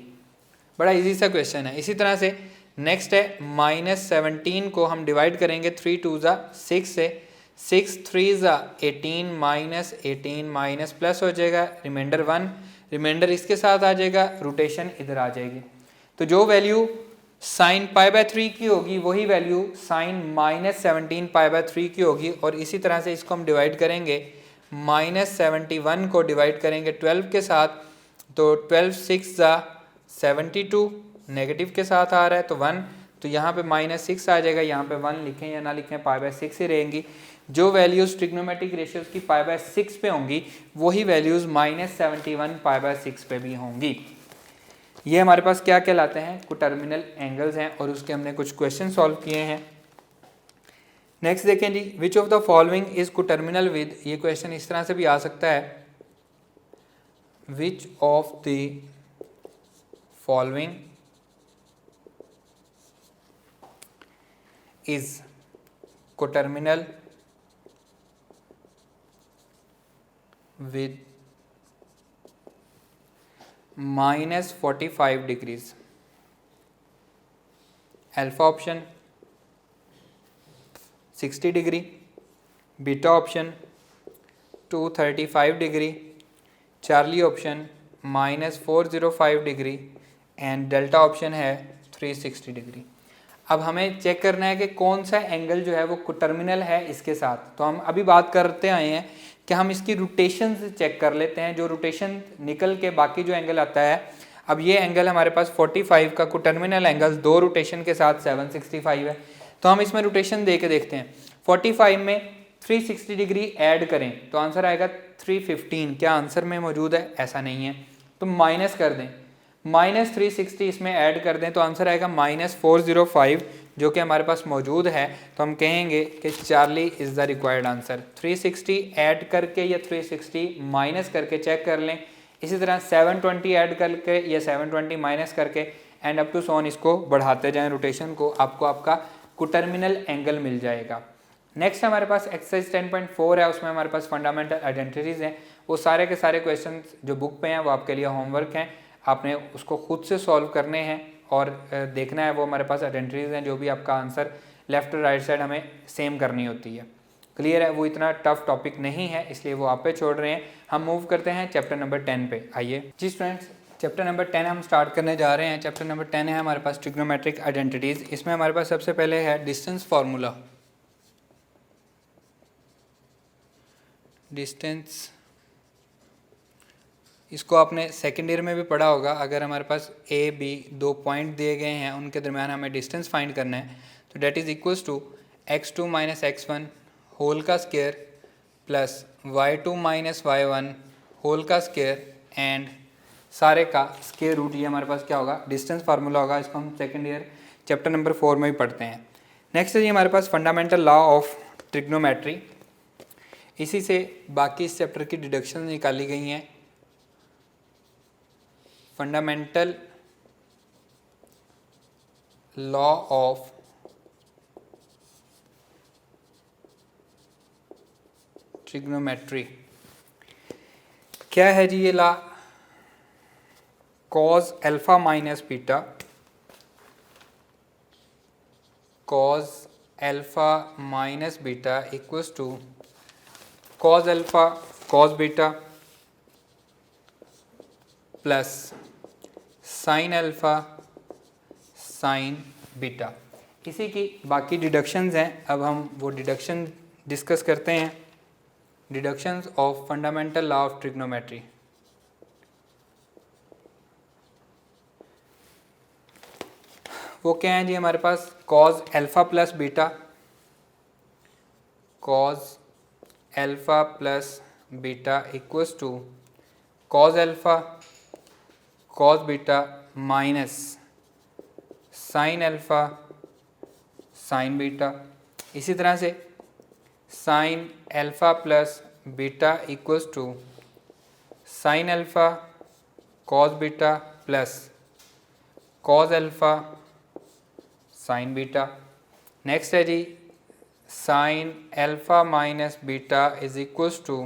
बड़ा इजी सा क्वेश्चन है। इसी तरह से नेक्स्ट है -17 को हम डिवाइड करेंगे 3 2 ज़ा 6 से, 6 3 ज़ा 18, -18 माइनस प्लस हो जाएगा, रिमाइंडर 1, रिमाइंडर इसके साथ आ जाएगा, रोटेशन इधर आ जाएगी। तो जो वैल्यू साइन π/3 की होगी वही वैल्यू साइन -17 π/3 की होगी। और इसी तरह से इसको हम डिवाइड करेंगे, -71 को डिवाइड करेंगे 12 के साथ, तो 12 6 ज़ा 72, नेगेटिव के साथ आ रहा है तो 1, तो यहाँ पे -6 आ जाएगा, यहाँ पे 1 लिखें या ना लिखें π/6 ही रहेंगी। जो वैल्यूज़ ट्रिग्नोमेट्रिक रेशियोज़ की π/6 पे होंगी वही वैल्यूज़ -71 π/6 पे भी होंगी। ये हमारे पास क्या कहलाते हैं, कुछ टर्मिनल एंगल्स हैं और उसके हमने कुछ क्वेश्चन सॉल्व किए हैं। नेक्स्ट देखें जी, which of the following is coterminal with, ये क्वेश्चन इस तरह से भी आ सकता है, which of the following is coterminal with -45 degrees. Alpha option 60 degree, beta option 235 degree, Charlie option -405 degree and delta option है 360 degree. अब हमें चेक करना है कि कौन सा एंगल जो है वो कोटर्मिनल है इसके साथ। तो हम अभी बात करते आए हैं कि हम इसकी रोटेशन से चेक कर लेते हैं, जो रोटेशन निकल के बाकी जो एंगल आता है। अब ये एंगल हमारे पास 45 का कोटर्मिनल एंगल 2 रोटेशन के साथ 765 है। तो हम इसमें रोटेशन दे के देखते हैं। 45 में 360 डिग्री ऐड करें तो आंसर आएगा 315। क्या आंसर में मौजूद है? ऐसा नहीं है। तो माइनस कर दें, -360 इसमें ऐड कर दें तो आंसर आएगा -405, जो कि हमारे पास मौजूद है। तो हम कहेंगे कि Charlie is the required answer. 360 add करके या 360 माइनस करके चेक कर लें। इसी तरह 720 ऐड करके या 720 माइनस करके एंड अप टू सोन इसको बढ़ाते जाएं रोटेशन को, आपको आपका कोटर्मिनल एंगल मिल जाएगा। नेक्स्ट हमारे पास एक्सरसाइज 10.4 है, उसमें हमारे पास फंडामेंटल आइडेंटिटीज़ हैं। वो सारे के सारे क्वेश्चन जो बुक पे हैं वो आपके लिए होमवर्क हैं, आपने उसको खुद से सॉल्व करने हैं और देखना है वो हमारे पास आइडेंटिटीज़ हैं, जो भी आपका आंसर लेफ्ट और राइट साइड हमें सेम करनी होती है। क्लियर है? वो इतना टफ टॉपिक नहीं है, इसलिए वो आप पे छोड़ रहे हैं। हम मूव करते हैं चैप्टर नंबर 10 पे। आइए जी स्टूडेंट्स, चैप्टर नंबर 10 हम स्टार्ट करने जा रहे हैं। चैप्टर नंबर 10 है हमारे पास ट्रिग्नोमेट्रिक आइडेंटिटीज़। इसमें हमारे पास सबसे पहले है डिस्टेंस फार्मूला। डिस्टेंस, इसको आपने सेकेंड ईयर में भी पढ़ा होगा। अगर हमारे पास ए बी 2 पॉइंट दिए गए हैं, उनके दरमियान हमें डिस्टेंस फाइंड करना है, तो that is equals to x2 - x1 whole का square plus y2 - y1 whole का स्क्वायर एंड सारे का स्क्वायर रूट। ये हमारे पास क्या होगा? डिस्टेंस फार्मूला होगा। इसको हम सेकेंड ईयर चैप्टर नंबर 4 में भी पढ़ते हैं। नेक्स्ट है जी हमारे पास फंडामेंटल लॉ ऑफ ट्रिग्नोमेट्री। इसी से बाकी इस चैप्टर की डिडक्शन निकाली गई हैं। फंडामेंटल लॉ ऑफ ट्रिग्नोमेट्री क्या है जी? ये law cos alpha minus beta, cos alpha minus beta equals to cos alpha cos beta plus sine alpha sine beta. इसी की बाकी डिडक्शंस हैं। अब हम वो डिडक्शन डिस्कस करते हैं। Deductions of fundamental law of trigonometry. वो क्या है जी हमारे पास? cos alpha plus beta, cos alpha plus beta equals to cos alpha cos beta minus sine alpha sine beta. इसी तरह से sine alpha plus beta equals to sine alpha cos beta plus cos alpha sine beta. Next है जी sine alpha minus beta is equals to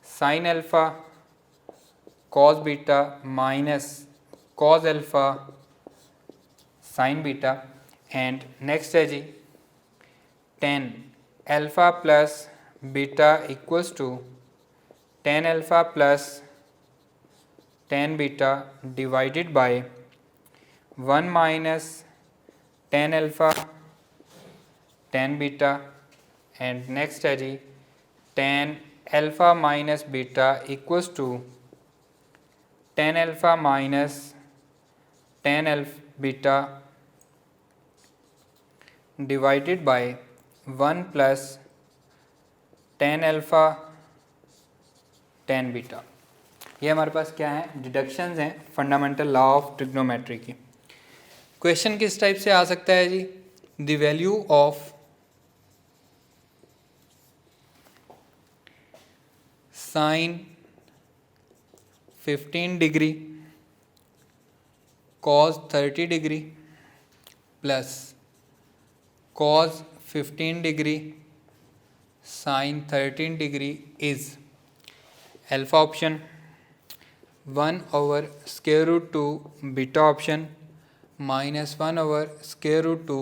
sine alpha cos beta minus cos alpha sine beta. And next है जी tan alpha plus beta equals to tan alpha plus tan beta divided by 1 minus tan alpha tan beta. And next है जी tan alpha minus beta equals to tan alpha minus tan beta divided by 1 plus tan alpha tan beta. ये हमारे पास क्या है? डिडक्शंस हैं फंडामेंटल लॉ ऑफ ट्रिग्नोमेट्री की। क्वेश्चन किस टाइप से आ सकता है जी? The value of sine 15 degree cos 30 degree plus cos 15 degree sine 13 degree is alpha option 1/√2 beta option -1/√2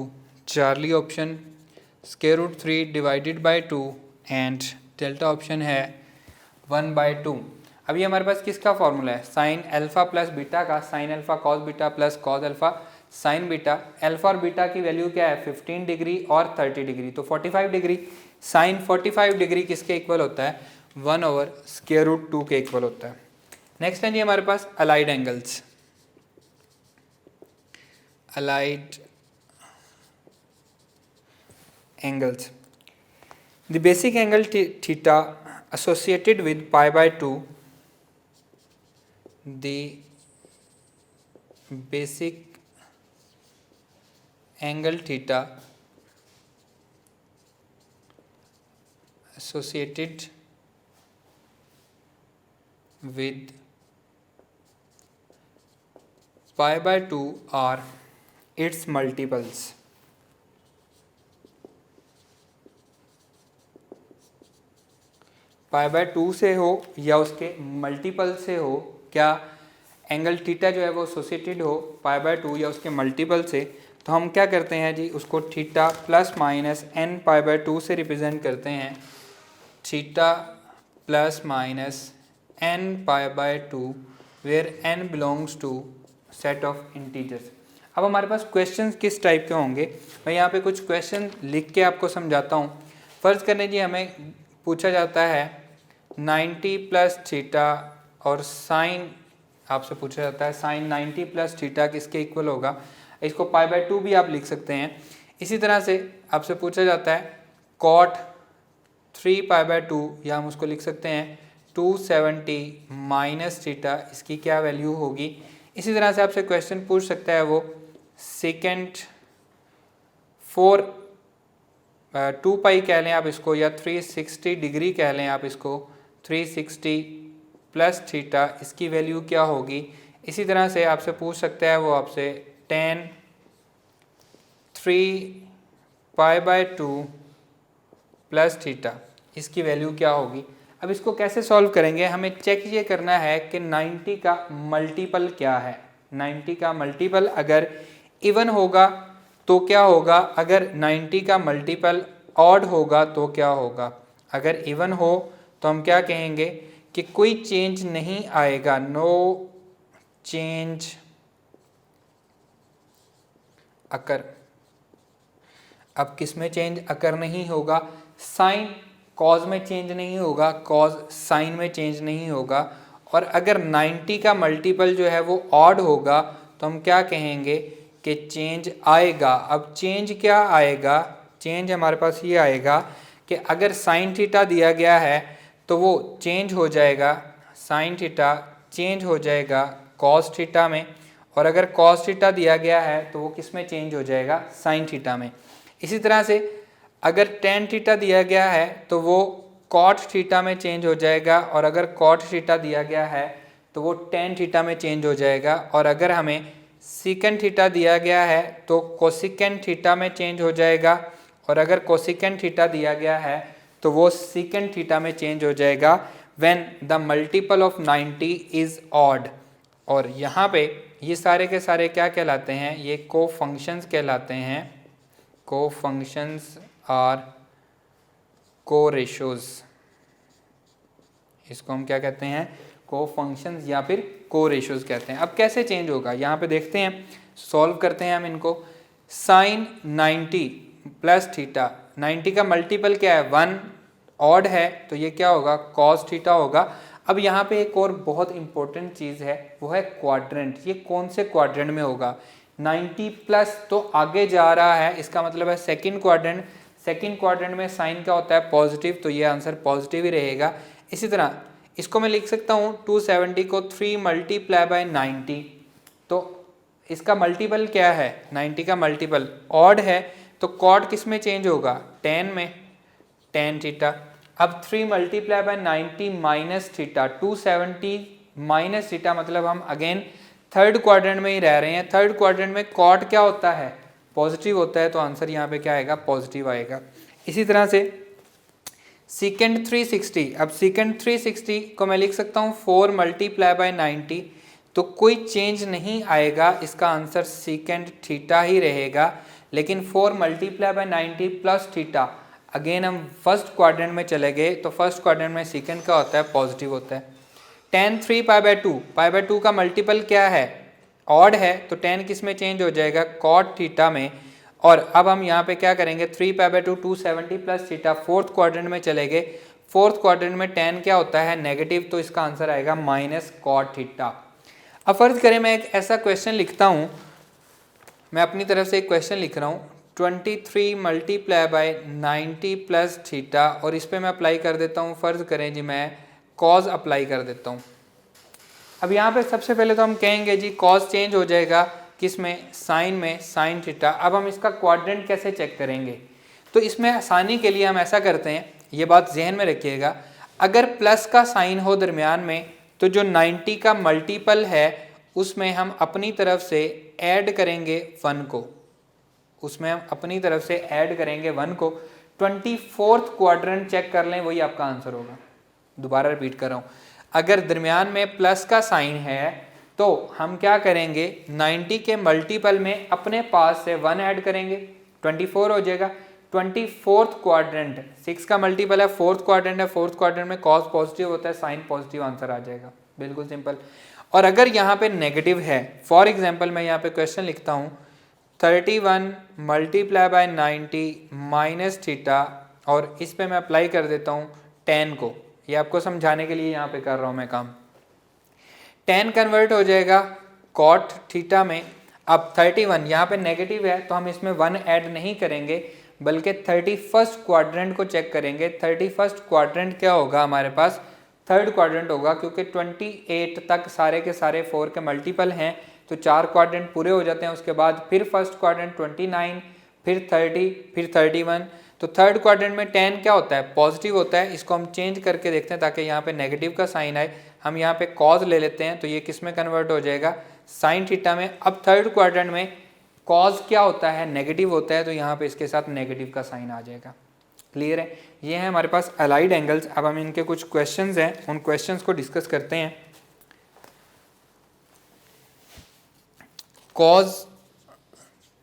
Charlie option √3 divided by 2 and delta option है 1/2। अभी हमारे पास किसका फॉर्मूला है? साइन अल्फा प्लस बीटा का, sine alpha cos beta plus cos alpha sine beta. Alpha और बीटा की वैल्यू क्या है? 15 डिग्री और 30 डिग्री, तो 45 डिग्री। साइन 45 डिग्री किसके इक्वल होता है? 1/√2 के इक्वल होता है। नेक्स्ट है जी हमारे पास allied angles. Allied angles. The basic angle theta associated with pi/2, the basic angle theta associated with pi/2 are its multiples. pi/2 से हो या उसके मल्टीपल से हो, क्या एंगल थीटा जो है वो एसोसिएटेड हो pi/2 या उसके मल्टीपल से, तो हम क्या करते हैं जी, उसको theta plus minus n pi/2 से रिप्रेजेंट करते हैं। Theta plus minus n pi/2 where n belongs to set of integers. अब हमारे पास क्वेश्चन किस टाइप के होंगे, मैं यहाँ पे कुछ क्वेश्चन लिख के आपको समझाता हूँ। फ़र्ज़ करने जी हमें पूछा जाता है 90 प्लस थीटा और साइन, आपसे पूछा जाता है साइन 90 प्लस थीटा किसके इक्वल होगा। इसको pi/2 भी आप लिख सकते हैं। इसी तरह से आपसे पूछा जाता है कॉट 3 pi/2, या हम उसको लिख सकते हैं 270 माइनस थीटा, इसकी क्या वैल्यू होगी। इसी तरह से आपसे क्वेश्चन पूछ सकता है वो सेकेंड 2 पाई कह लें आप इसको, या 360 डिग्री कह लें आप इसको, 360 प्लस थीटा, इसकी वैल्यू क्या होगी। इसी तरह से आपसे पूछ सकता है वो आपसे tan 3 pi/2 प्लस थीटा, इसकी वैल्यू क्या होगी। अब इसको कैसे सॉल्व करेंगे, हमें चेक ये करना है कि 90 का मल्टीपल क्या है। 90 का मल्टीपल अगर इवन होगा तो क्या होगा, अगर 90 का मल्टीपल ऑड होगा तो क्या होगा। अगर इवन हो तो हम क्या कहेंगे कि कोई चेंज नहीं आएगा, नो चेंज अकर। अब किस में चेंज अकर नहीं होगा, साइन कॉज में चेंज नहीं होगा, कॉज साइन में चेंज नहीं होगा। और अगर 90 का मल्टीपल जो है वो ऑड होगा तो हम क्या कहेंगे कि चेंज आएगा। अब चेंज क्या आएगा, चेंज हमारे पास ये आएगा कि अगर साइन थीटा दिया गया है तो वो चेंज हो जाएगा, साइन थीटा चेंज हो जाएगा कॉस थीटा में, और अगर कॉस थीटा दिया गया है तो वो किस में चेंज हो जाएगा, साइन थीटा में। इसी तरह से अगर टेन थीटा दिया गया है तो वो कॉट थीटा में चेंज हो जाएगा, और अगर कॉट थीटा दिया गया है तो वो टेन थीटा में चेंज हो जाएगा, और अगर हमें सीकेंड थीटा दिया गया है तो कोसिकेंड थीटा में चेंज हो जाएगा, और अगर कोसिकेंड थीटा दिया गया है तो वो सीकेंड थीटा में चेंज हो जाएगा when the multiple of 90 is odd. और यहाँ पे ये सारे के सारे क्या कहलाते हैं, ये को फंक्शंस कहलाते हैं। को फंक्शंस आर को रेशोज, इसको हम क्या कहते हैं, को फंक्शंस या फिर को रेशोज कहते हैं। अब कैसे चेंज होगा यहाँ पे देखते हैं, सॉल्व करते हैं हम इनको। साइन 90 प्लस थीटा, 90 का मल्टीपल क्या है, 1 ऑड है, तो ये क्या होगा, कॉस थीटा होगा। अब यहाँ पे एक और बहुत इंपॉर्टेंट चीज़ है, वो है क्वाड्रेंट। ये कौन से क्वाड्रेंट में होगा, 90 प्लस तो आगे जा रहा है, इसका मतलब है सेकंड क्वाड्रेंट। सेकंड क्वाड्रेंट में साइन क्या होता है, पॉजिटिव, तो ये आंसर पॉजिटिव ही रहेगा। इसी तरह इसको मैं लिख सकता हूँ 270 को 3 मल्टीप्लाई बाय 90, तो इसका मल्टीपल क्या है, 90 का मल्टीपल ऑड है, तो कॉट किस में चेंज होगा, 10 में, tan थीटा। अब 3 multiply by 90 minus theta, 270 minus theta, मतलब हम अगेन थर्ड क्वाड्रेंट में ही रह रहे हैं। थर्ड क्वाड्रेंट में कॉट क्या होता है, पॉजिटिव होता है, तो आंसर यहाँ पे क्या आएगा, पॉजिटिव आएगा। इसी तरह से सेकेंड 360, अब सेकेंड 360 को मैं लिख सकता हूँ 4 मल्टीप्लाई बाय 90, तो कोई चेंज नहीं आएगा, इसका आंसर सेकेंड थीटा ही रहेगा। लेकिन 4 multiply by 90 plus theta, again हम फर्स्ट क्वाड्रेंट में चले गए, तो फर्स्ट क्वाड्रेंट में सेकेंड का होता है, पॉजिटिव होता है। tan 3 pi by 2, pi by 2 का मल्टीपल क्या है, ऑड है, तो tan किस में चेंज हो जाएगा, कॉट थीटा में। और अब हम यहाँ पे क्या करेंगे, 3 pi by 2 270 plus theta, fourth quadrant में चले गए। फोर्थ क्वाड्रेंट में tan क्या होता है, नेगेटिव, तो इसका आंसर आएगा माइनस कॉट थीटा। अब फर्ज करें मैं एक ऐसा क्वेश्चन लिखता हूँ, मैं अपनी तरफ से एक क्वेश्चन लिख रहा हूँ 23 मल्टीप्लाई बाय 90 प्लस थीटा, और इस पर मैं अप्लाई कर देता हूँ, फ़र्ज़ करें जी मैं कॉज अप्लाई कर देता हूँ। अब यहाँ पे सबसे पहले तो हम कहेंगे जी कॉज चेंज हो जाएगा किस में, साइन में, साइन थीटा। अब हम इसका क्वाड्रेंट कैसे चेक करेंगे, तो इसमें आसानी के लिए हम ऐसा करते हैं, ये बात जहन में रखिएगा, अगर प्लस का साइन हो दरमियान में, तो जो 90 का मल्टीपल है उसमें हम अपनी तरफ से ऐड करेंगे 1 को, उसमें हम अपनी तरफ से ऐड करेंगे 1 को। 24th क्वाड्रेंट चेक कर लें, वही आपका आंसर होगा। दोबारा रिपीट कर रहा हूँ, अगर दरमियान में प्लस का साइन है तो हम क्या करेंगे, 90 के मल्टीपल में अपने पास से 1 ऐड करेंगे, 24 हो जाएगा। 24th क्वाड्रेंट, 6 का मल्टीपल है, फोर्थ क्वाड्रेंट है, फोर्थ क्वाड्रेंट में कॉस पॉजिटिव होता है, साइन पॉजिटिव, आंसर आ जाएगा, बिल्कुल सिंपल। और अगर यहाँ पे नेगेटिव है, फॉर एग्जाम्पल मैं यहाँ पे क्वेश्चन लिखता हूँ 31 मल्टीप्लाई बाय 90 माइनस थीटा, और इस पे मैं अप्लाई कर देता हूँ tan को, ये आपको समझाने के लिए यहाँ पे कर रहा हूँ मैं काम। tan कन्वर्ट हो जाएगा कॉट थीटा में। अब 31 यहाँ पे नेगेटिव है, तो हम इसमें 1 ऐड नहीं करेंगे, बल्कि 31st क्वाड्रेंट को चेक करेंगे। 31st क्वाड्रेंट क्या होगा हमारे पास, थर्ड क्वाड्रेंट होगा, क्योंकि 28 तक सारे के सारे 4 के मल्टीपल हैं, तो 4 क्वाड्रेंट पूरे हो जाते हैं। उसके बाद फिर फर्स्ट क्वाड्रेंट 29, फिर 30, फिर 31, तो थर्ड क्वाड्रेंट में tan क्या होता है, पॉजिटिव होता है। इसको हम चेंज करके देखते हैं ताकि यहाँ पे नेगेटिव का साइन आए। हम यहाँ पे कॉज ले लेते हैं, तो ये किस में कन्वर्ट हो जाएगा, साइन थीटा में। अब थर्ड क्वाड्रेंट में कॉज क्या होता है, नेगेटिव होता है, तो यहाँ पे इसके साथ नेगेटिव का साइन आ जाएगा। क्लियर है, ये है हमारे पास अलाइड एंगल्स। अब हम इनके कुछ क्वेश्चंस हैं, उन क्वेश्चंस को डिस्कस करते हैं। cos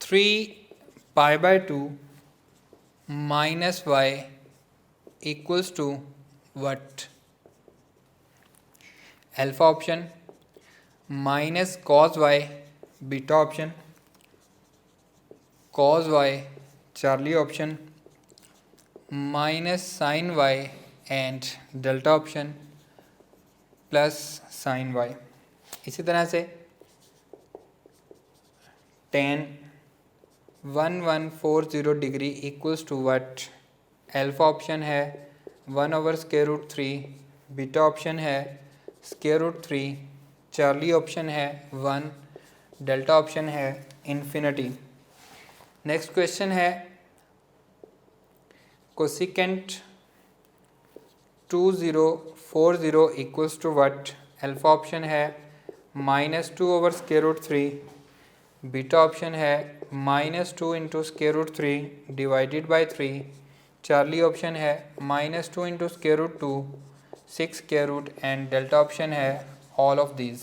3 pi by 2 minus y equals to what, alpha option, minus cos y beta option, cos y Charlie option, minus sine y and delta option, plus sine y. इसी तरह से tan 1140 degree equals to what, alpha option है 1/√3, बीटा ऑप्शन है √3, चार्ली ऑप्शन है 1, डेल्टा ऑप्शन है इन्फिनिटी। नेक्स्ट क्वेश्चन है cosecant 2040 equals to what, alpha option है -2/√3, बीटा ऑप्शन है -2 into √3 divided by 3, Charlie option है -2 इंटू √2, 6 एंड डेल्टा ऑप्शन है ऑल ऑफ दीज।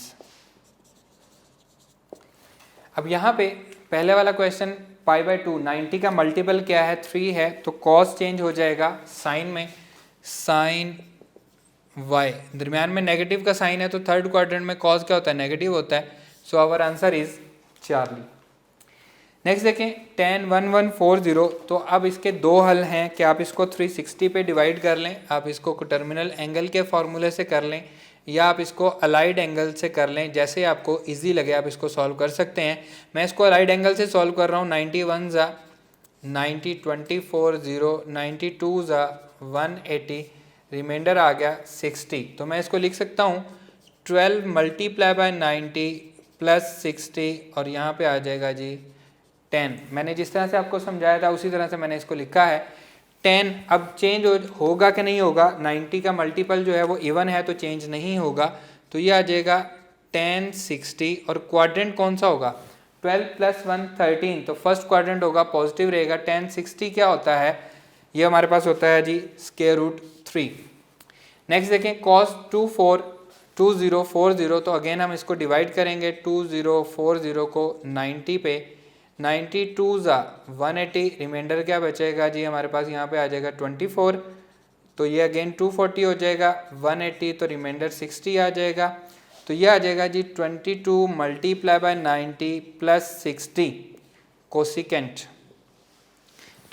अब यहाँ पे पहले वाला क्वेश्चन पाई बाय 2, 90 का मल्टीपल क्या है, 3 है, तो कॉस चेंज हो जाएगा साइन में, साइन वाई, दरमियान में नेगेटिव का साइन है, तो थर्ड क्वाड्रेंट में कॉस क्या होता है, नेगेटिव होता है। So our answer is Charlie. Next देखें tan 1140, तो अब इसके दो हल हैं कि आप इसको 360 पे डिवाइड कर लें, आप इसको टर्मिनल एंगल के फॉर्मूले से कर लें, या आप इसको अलाइड एंगल से कर लें, जैसे आपको इजी लगे आप इसको सॉल्व कर सकते हैं। मैं इसको अलाइड एंगल से सॉल्व कर रहा हूँ। 91 ज़ा 90, 24 0, 92 ज़ा 180, रिमाइंडर आ गया 60, तो मैं इसको लिख सकता हूँ 12 मल्टीप्लाई बाय 90 प्लस 60, और यहाँ पे आ जाएगा जी 10। मैंने जिस तरह से आपको समझाया था उसी तरह से मैंने इसको लिखा है। 10 अब चेंज होगा कि नहीं होगा, 90 का मल्टीपल जो है वो इवन है तो चेंज नहीं होगा, तो ये आ जाएगा 10 60 और क्वाड्रेंट कौन सा होगा 12 + 1 13, तो फर्स्ट क्वाड्रेंट होगा पॉजिटिव रहेगा। 10 60 क्या होता है, ये हमारे पास होता है जी √3। नेक्स्ट देखें cos 2040, तो अगेन हम इसको डिवाइड करेंगे 2040 को 90 पे, 92 180, रिमाइंडर क्या बचेगा जी हमारे पास यहाँ पे आ जाएगा 24, तो ये अगेन 240 हो जाएगा, 180 तो रिमाइंडर 60 आ जाएगा, तो ये आ जाएगा जी 22 × 90 + 60 कोसिकेंट,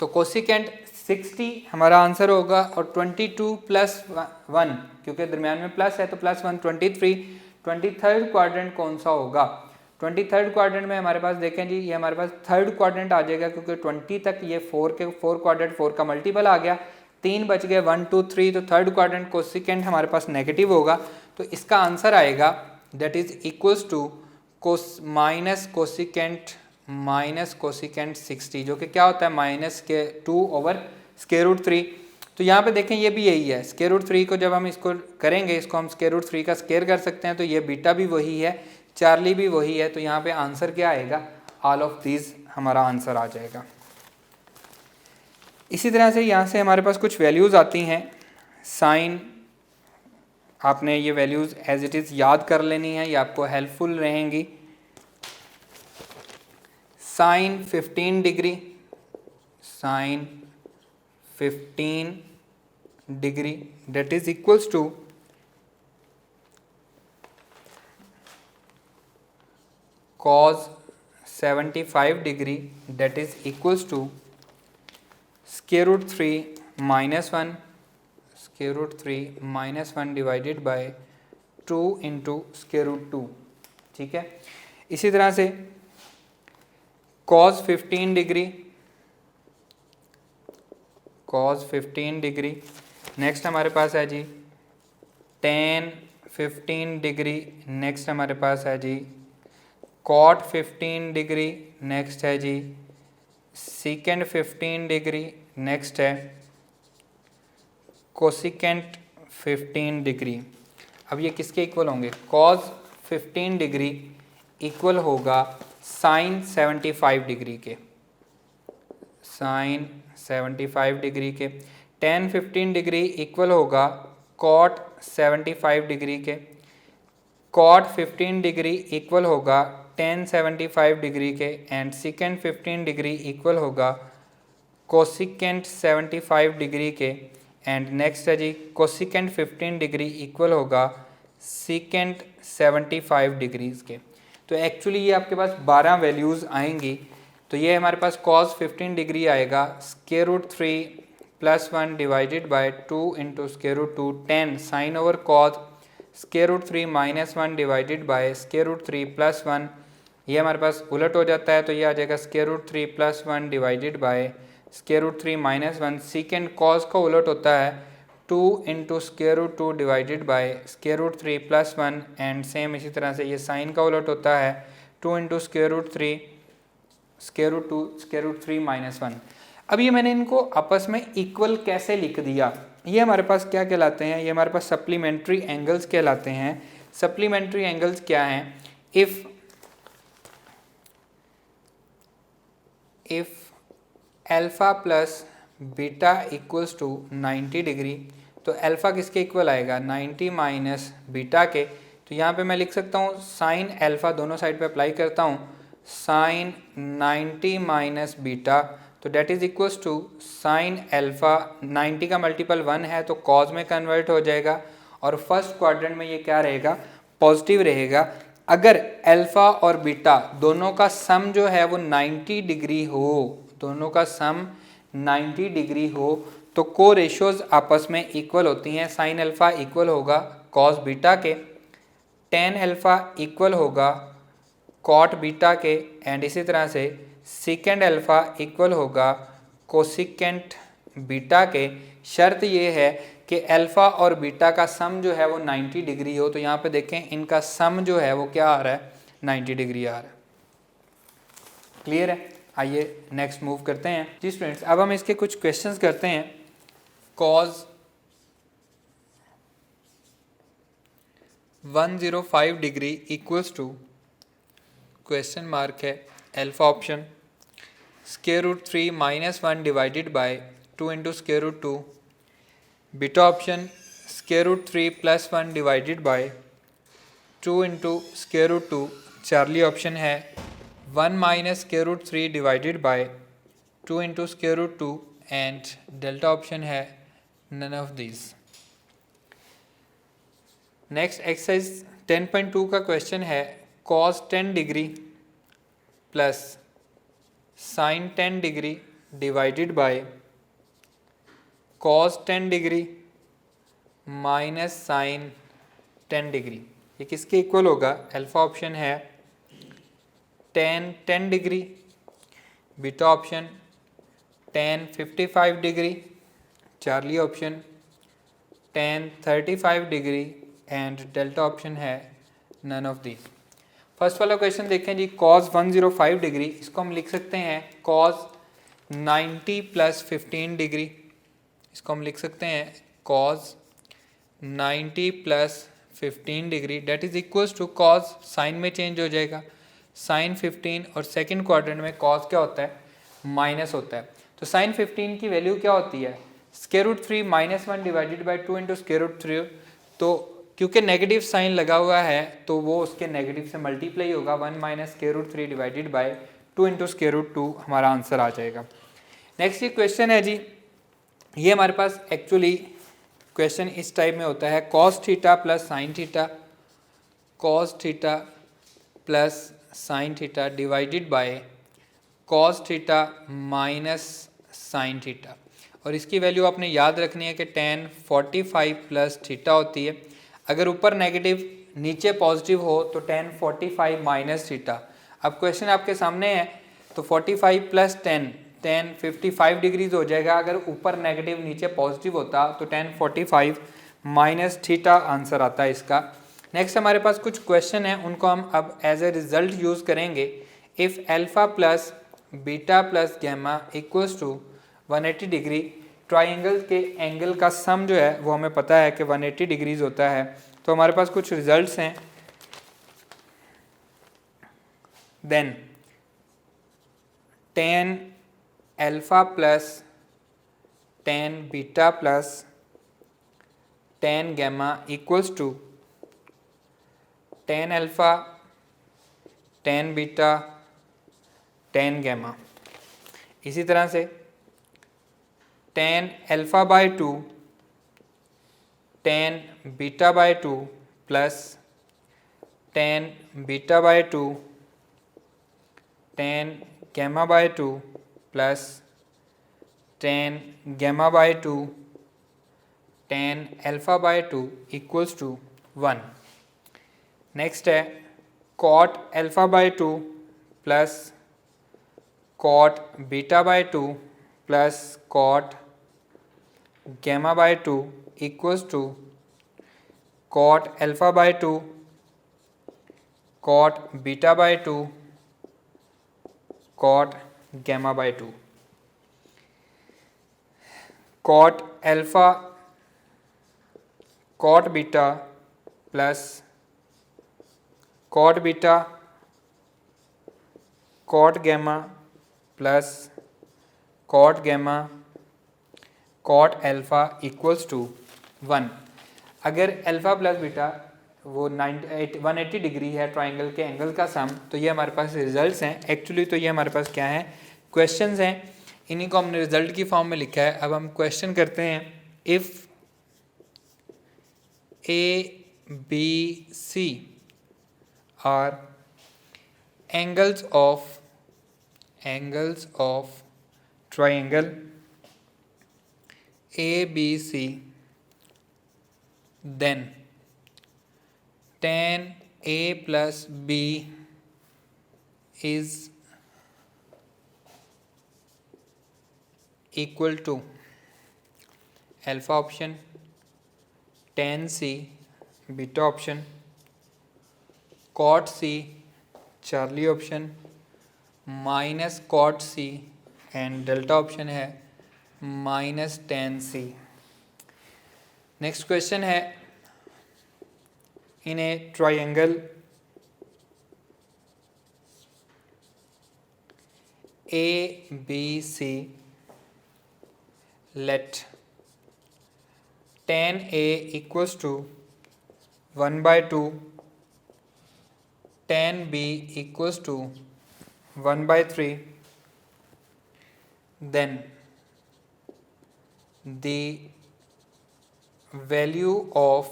तो कोसिकेंट 60 हमारा आंसर होगा, और 22 + 1 क्योंकि दरमियान में प्लस है तो +1 23। 23rd क्वाड्रेंट कौन सा होगा, 23rd क्वाड्रेंट में हमारे पास देखें जी ये हमारे पास थर्ड क्वाड्रेंट आ जाएगा, क्योंकि 20 तक ये 4 क्वाड्रेंट 4 का मल्टीपल आ गया, 3 बच गए 1 2 3, तो थर्ड क्वाड्रेंट कोसिकेंट हमारे पास नेगेटिव होगा, तो इसका आंसर आएगा that is equals to minus cosecant 60, जो कि क्या होता है -2/√3। तो यहाँ पे देखें ये भी यही है, √3 को जब हम इसको करेंगे, इसको हम √3 का स्केयर कर सकते हैं, तो ये बीटा भी वही है, चार्ली भी वही है, तो यहाँ पे आंसर क्या आएगा, ऑल ऑफ दीज हमारा आंसर आ जाएगा। इसी तरह से यहाँ से हमारे पास कुछ वैल्यूज़ आती हैं, साइन आपने ये वैल्यूज़ एज इट इज़ याद कर लेनी है, ये आपको हेल्पफुल रहेंगी। Sine 15 degree, sine 15 degree that is equals to cos 75 degree that is equals to √3 - 1 divided by 2 × √2, ठीक है। इसी तरह से cos 15 डिग्री, नेक्स्ट हमारे पास है जी tan 15 डिग्री, नेक्स्ट हमारे पास है जी cot 15 डिग्री, नेक्स्ट है जी secant 15 डिग्री, नेक्स्ट है कोसिकेंट 15 डिग्री। अब ये किसके इक्वल होंगे, cos 15 डिग्री इक्वल होगा साइन 75 डिग्री के, साइन 75 डिग्री के। tan 15 डिग्री इक्वल होगा cot 75 डिग्री के, cot 15 डिग्री इक्वल होगा tan 75 डिग्री के, एंड secant 15 डिग्री इक्वल होगा कोसिकेंट 75 डिग्री के, एंड नेक्स्ट है जी कोसिकेंट 15 डिग्री इक्वल होगा secant 75 डिग्रीज के। तो एक्चुअली ये आपके पास 12 वैल्यूज़ आएंगी, तो ये हमारे पास cos 15 डिग्री आएगा √3 + 1 divided by 2 × √2 10 sine over cos √3 - 1 divided by √3 + 1, ये हमारे पास उलट हो जाता है, तो ये आ जाएगा √3 + 1 डिवाइडेड बाय √3 - 1, सीकेंड cos का उलट होता है 2 × √2 डिवाइडेड बाय √3 + 1, एंड सेम इसी तरह से ये साइन का उलट होता है 2 × √3 - 1। अब ये मैंने इनको आपस में इक्वल कैसे लिख दिया, ये हमारे पास क्या कहलाते हैं, ये हमारे पास सप्लीमेंट्री एंगल्स कहलाते हैं। सप्लीमेंट्री एंगल्स क्या हैं, if alpha plus beta equals to 90 degree, तो अल्फ़ा किसके इक्वल आएगा 90 माइनस बीटा के, तो यहाँ पे मैं लिख सकता हूँ साइन अल्फ़ा, दोनों साइड पे अप्लाई करता हूँ, साइन 90 माइनस बीटा, तो that is equals to sine alpha, 90 का मल्टीपल 1 है तो कॉज में कन्वर्ट हो जाएगा, और फर्स्ट क्वाड्रेंट में ये क्या रहेगा पॉजिटिव रहेगा। अगर अल्फ़ा और बीटा दोनों का सम जो है वो 90 डिग्री हो, दोनों का सम 90 डिग्री हो, तो को रेशियोज आपस में इक्वल होती हैं। साइन अल्फ़ा इक्वल होगा कॉस बीटा के, टेन अल्फ़ा इक्वल होगा कॉट बीटा के, एंड इसी तरह से सीकेंड अल्फ़ा इक्वल होगा कोसिकेंट बीटा के। शर्त ये है कि अल्फ़ा और बीटा का सम जो है वो 90 डिग्री हो, तो यहाँ पे देखें इनका सम जो है वो क्या आ रहा है 90 डिग्री आ रहा है। क्लियर है। आइए नेक्स्ट मूव करते हैं जी स्टूडेंट्स। अब हम इसके कुछ क्वेश्चंस करते हैं। Cos 105 degree equals to question mark है alpha option √3 - 1 divided by 2 into √2, beta option √3 + 1 divided by 2 into √2, Charlie option है 1 - √3 divided by 2 into √2 and delta option है none of these. Next exercise 10.2 का क्वेश्चन है cos 10 degree plus sin 10 degree divided by cos 10 degree minus sin 10 degree. ये किसके इक्वल होगा? अल्फा ऑप्शन है tan 10 degree, beta option tan 55 degree, Charlie option tan 35 degree and delta option है नन ऑफ दीज। फर्स्ट वाला क्वेश्चन देखें जी, cos 105 डिग्री, इसको हम लिख सकते हैं cos 90 + 15 डिग्री। इसको हम लिख सकते हैं cos 90 + 15 degree that is equals to cos, sine में चेंज हो जाएगा, sin 15 और सेकंड क्वाड्रेंट में cos क्या होता है? माइनस होता है। तो sin 15 की वैल्यू क्या होती है? √3 - 1 डिवाइडेड बाय 2 इंटू √3। तो क्योंकि नेगेटिव साइन लगा हुआ है तो वो उसके नेगेटिव से मल्टीप्लाई होगा, 1 - √3 डिवाइडेड बाय 2 इंटू √2 हमारा आंसर आ जाएगा। नेक्स्ट ये क्वेश्चन है जी, ये हमारे पास एक्चुअली क्वेश्चन इस टाइप में होता है cos theta plus sine theta, cos theta plus sine theta divided by cos theta minus sine theta. और इसकी वैल्यू आपने याद रखनी है कि tan 45 प्लस थीटा होती है। अगर ऊपर नेगेटिव नीचे पॉजिटिव हो तो tan 45 माइनस थीटा। अब क्वेश्चन आपके सामने है तो 45 प्लस 10 tan 55 डिग्रीज हो जाएगा। अगर ऊपर नेगेटिव नीचे पॉजिटिव होता तो tan 45 माइनस थीटा आंसर आता है इसका। नेक्स्ट हमारे पास कुछ क्वेश्चन हैं, उनको हम अब एज ए रिजल्ट यूज़ करेंगे। If alpha plus beta plus gamma equals to 180 degree, triangle के एंगल का सम जो है वो हमें पता है कि 180 डिग्रीज होता है। तो हमारे पास कुछ रिजल्ट्स हैं। Then tan alpha plus tan beta plus tan gamma equals to tan alpha tan beta tan gamma. इसी तरह से tan alpha by 2 tan beta by 2 plus tan beta by 2 tan gamma by 2 plus tan gamma by 2 tan alpha by 2 equals to 1। Next है cot alpha by 2 plus cot beta by 2 plus cot gamma by 2 equals to cot alpha by 2 cot beta by 2 cot gamma by 2। cot alpha cot beta plus cot beta cot gamma plus cot gamma cot alpha equals to 1। अगर अल्फा प्लस बीटा वो 180 डिग्री है ट्राइंगल के एंगल का सम, तो ये हमारे पास रिजल्ट्स हैं। एक्चुअली तो ये हमारे पास क्या है? क्वेश्चंस हैं, इन्हीं को हमने रिजल्ट की फॉर्म में लिखा है। अब हम क्वेश्चन करते हैं, if ABC are angles of triangle ABC, then tan A plus B is equal to alpha option tan C, beta option cot C, Charlie option minus cot C and delta option है minus ten C. Next question है, in a triangle ABC, let tan A equals to 1/2, tan B equals to 1/3, then the value of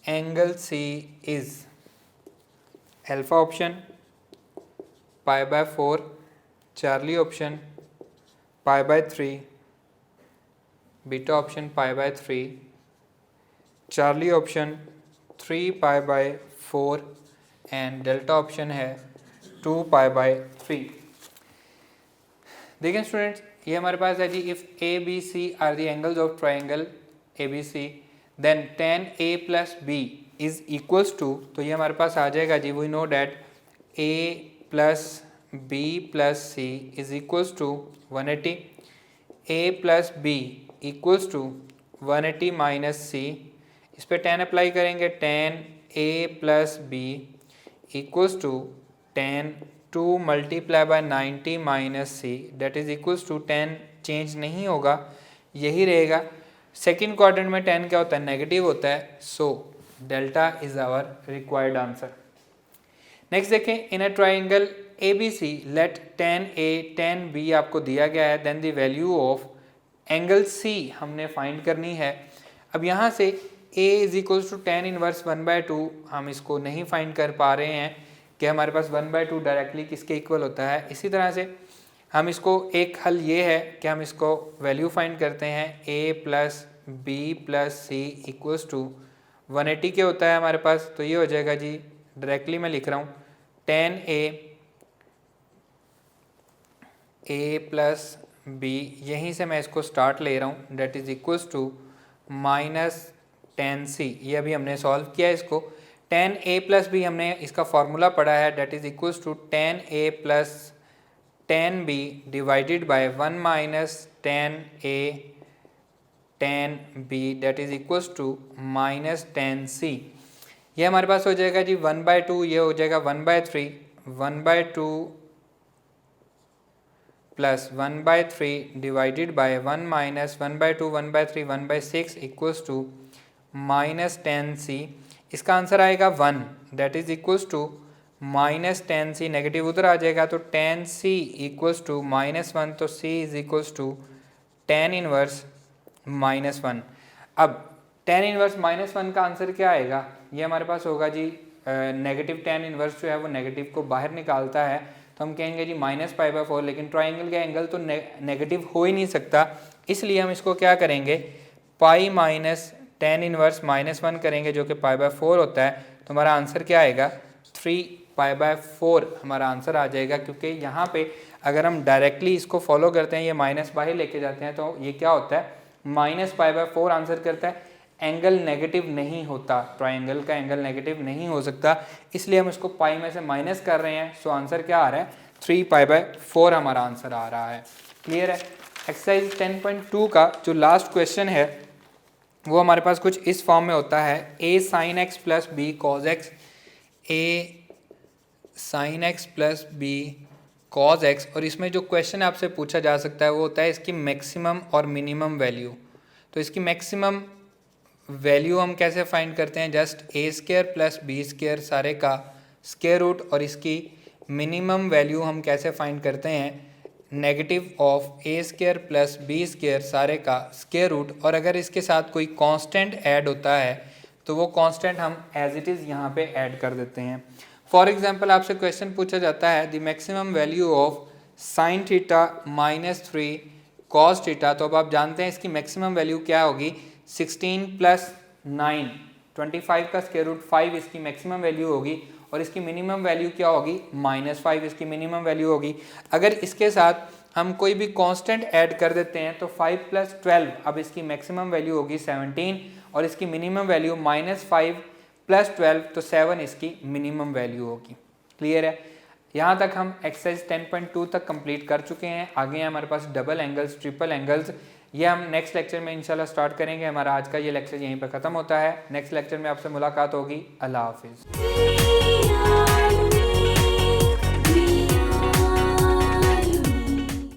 angle C is alpha option pi/4, Charlie option pi/3, beta option pi/3, Charlie option 3 pi/4 and delta option है 2 pi/3। देखें स्टूडेंट्स, ये हमारे पास है जी, if A B C are the angles of triangle A B C then tan A plus B is equals to, तो ये हमारे पास आ जाएगा जी, we know that A plus B plus C is equals to 180, A plus B equals to 180 minus C, इस पर tan अप्लाई करेंगे, tan A plus B equals to tan 2 multiply by 90 minus C that is equals to tan change नहीं होगा, यही रहेगा। सेकेंड क्वाड्रेंट में tan क्या होता है, नेगेटिव होता है, so delta is our required answer. Next देखें, in a triangle ABC let tan A tan B आपको दिया गया है, then the value of angle C हमने फाइंड करनी है। अब यहाँ से A is equals to tan inverse 1/2 हम इसको नहीं फाइंड कर पा रहे हैं कि हमारे पास 1/2 डायरेक्टली किसके इक्वल होता है। इसी तरह से हम इसको, एक हल ये है कि हम इसको वैल्यू फाइंड करते हैं, A plus B plus C equals to 180 के होता है हमारे पास, तो ये हो जाएगा जी, डायरेक्टली मैं लिख रहा हूँ tan A प्लस बी, यहीं से मैं इसको स्टार्ट ले रहा हूँ, that is equals to minus tan C, ये अभी हमने सॉल्व किया इसको। tan A प्लस बी हमने इसका फॉर्मूला पढ़ा है, that is equals to tan A plus tan B divided by 1 minus tan A tan B that is equals to minus tan C। ये हमारे पास हो जाएगा जी 1/2, ये हो जाएगा 1/3, 1/2 प्लस 1/3 divided by 1 minus 1/2 1/3 1/6 equals to minus tan C। इसका आंसर आएगा 1, that is equals to minus tan C, negative उधर आ जाएगा, तो tan C इक्वल्स टू -1, तो C is equals to tan inverse -1। अब tan इनवर्स -1 का आंसर क्या आएगा, ये हमारे पास होगा जी, नेगेटिव tan इनवर्स जो है वो नेगेटिव को बाहर निकालता है, तो हम कहेंगे जी -π/4, लेकिन ट्राइंगल का एंगल तो नेगेटिव हो ही नहीं सकता, इसलिए हम इसको क्या करेंगे, पाई माइनस tan इनवर्स -1 करेंगे, जो कि π/4 होता है, तो हमारा आंसर क्या आएगा, 3π/4 हमारा आंसर आ जाएगा। क्योंकि यहाँ पे अगर हम डायरेक्टली इसको फॉलो करते हैं, ये माइनस बाहर लेके जाते हैं, तो ये क्या होता है, -π/4 आंसर करता है, एंगल नेगेटिव नहीं होता, ट्राइंगल का एंगल नेगेटिव नहीं हो सकता, इसलिए हम इसको पाई में से माइनस कर रहे हैं, सो आंसर क्या आ रहा है, 3π/4 हमारा आंसर आ रहा है। क्लियर है। एक्सरसाइज 10.2 का जो लास्ट क्वेश्चन है वो हमारे पास कुछ इस फॉर्म में होता है, a sin x plus B cos x, a sin x plus B cos x, और इसमें जो क्वेश्चन आपसे पूछा जा सकता है वो होता है इसकी मैक्सिमम और मिनिमम वैल्यू। तो इसकी मैक्सिमम वैल्यू हम कैसे फाइंड करते हैं, जस्ट a² प्लस b² सारे का स्क्वायर रूट, और इसकी मिनिमम वैल्यू हम कैसे फाइंड करते हैं, negative of a² plus b² सारे का स्क्वायर रूट, और अगर इसके साथ कोई कांस्टेंट ऐड होता है तो वो कांस्टेंट हम एज इट इज़ यहाँ पे ऐड कर देते हैं। फॉर एग्जांपल आपसे क्वेश्चन पूछा जाता है the maximum value of sine theta -3 cos theta, तो अब आप जानते हैं इसकी मैक्सिमम वैल्यू क्या होगी, 16 प्लस 9 25 का स्क्वायर रूट 5 इसकी मैक्सिमम वैल्यू होगी, और इसकी मिनिमम वैल्यू क्या होगी, -5 इसकी मिनिमम वैल्यू होगी। अगर इसके साथ हम कोई भी कांस्टेंट ऐड कर देते हैं तो 5 + 12, अब इसकी मैक्सिमम वैल्यू होगी 17, और इसकी मिनिमम वैल्यू -5 प्लस 12 तो 7 इसकी मिनिमम वैल्यू होगी। क्लियर है? यहाँ तक हम एक्सरसाइज 10.2 तक कंप्लीट कर चुके हैं। आगे हैं हमारे पास डबल एंगल्स, ट्रिपल एंगल्स, ये हम नेक्स्ट लेक्चर में इंशाल्लाह स्टार्ट करेंगे। हमारा आज का ये लेक्चर यहीं पर ख़त्म होता है। नेक्स्ट लेक्चर में आपसे मुलाकात होगी। अल्लाह हाफिज़।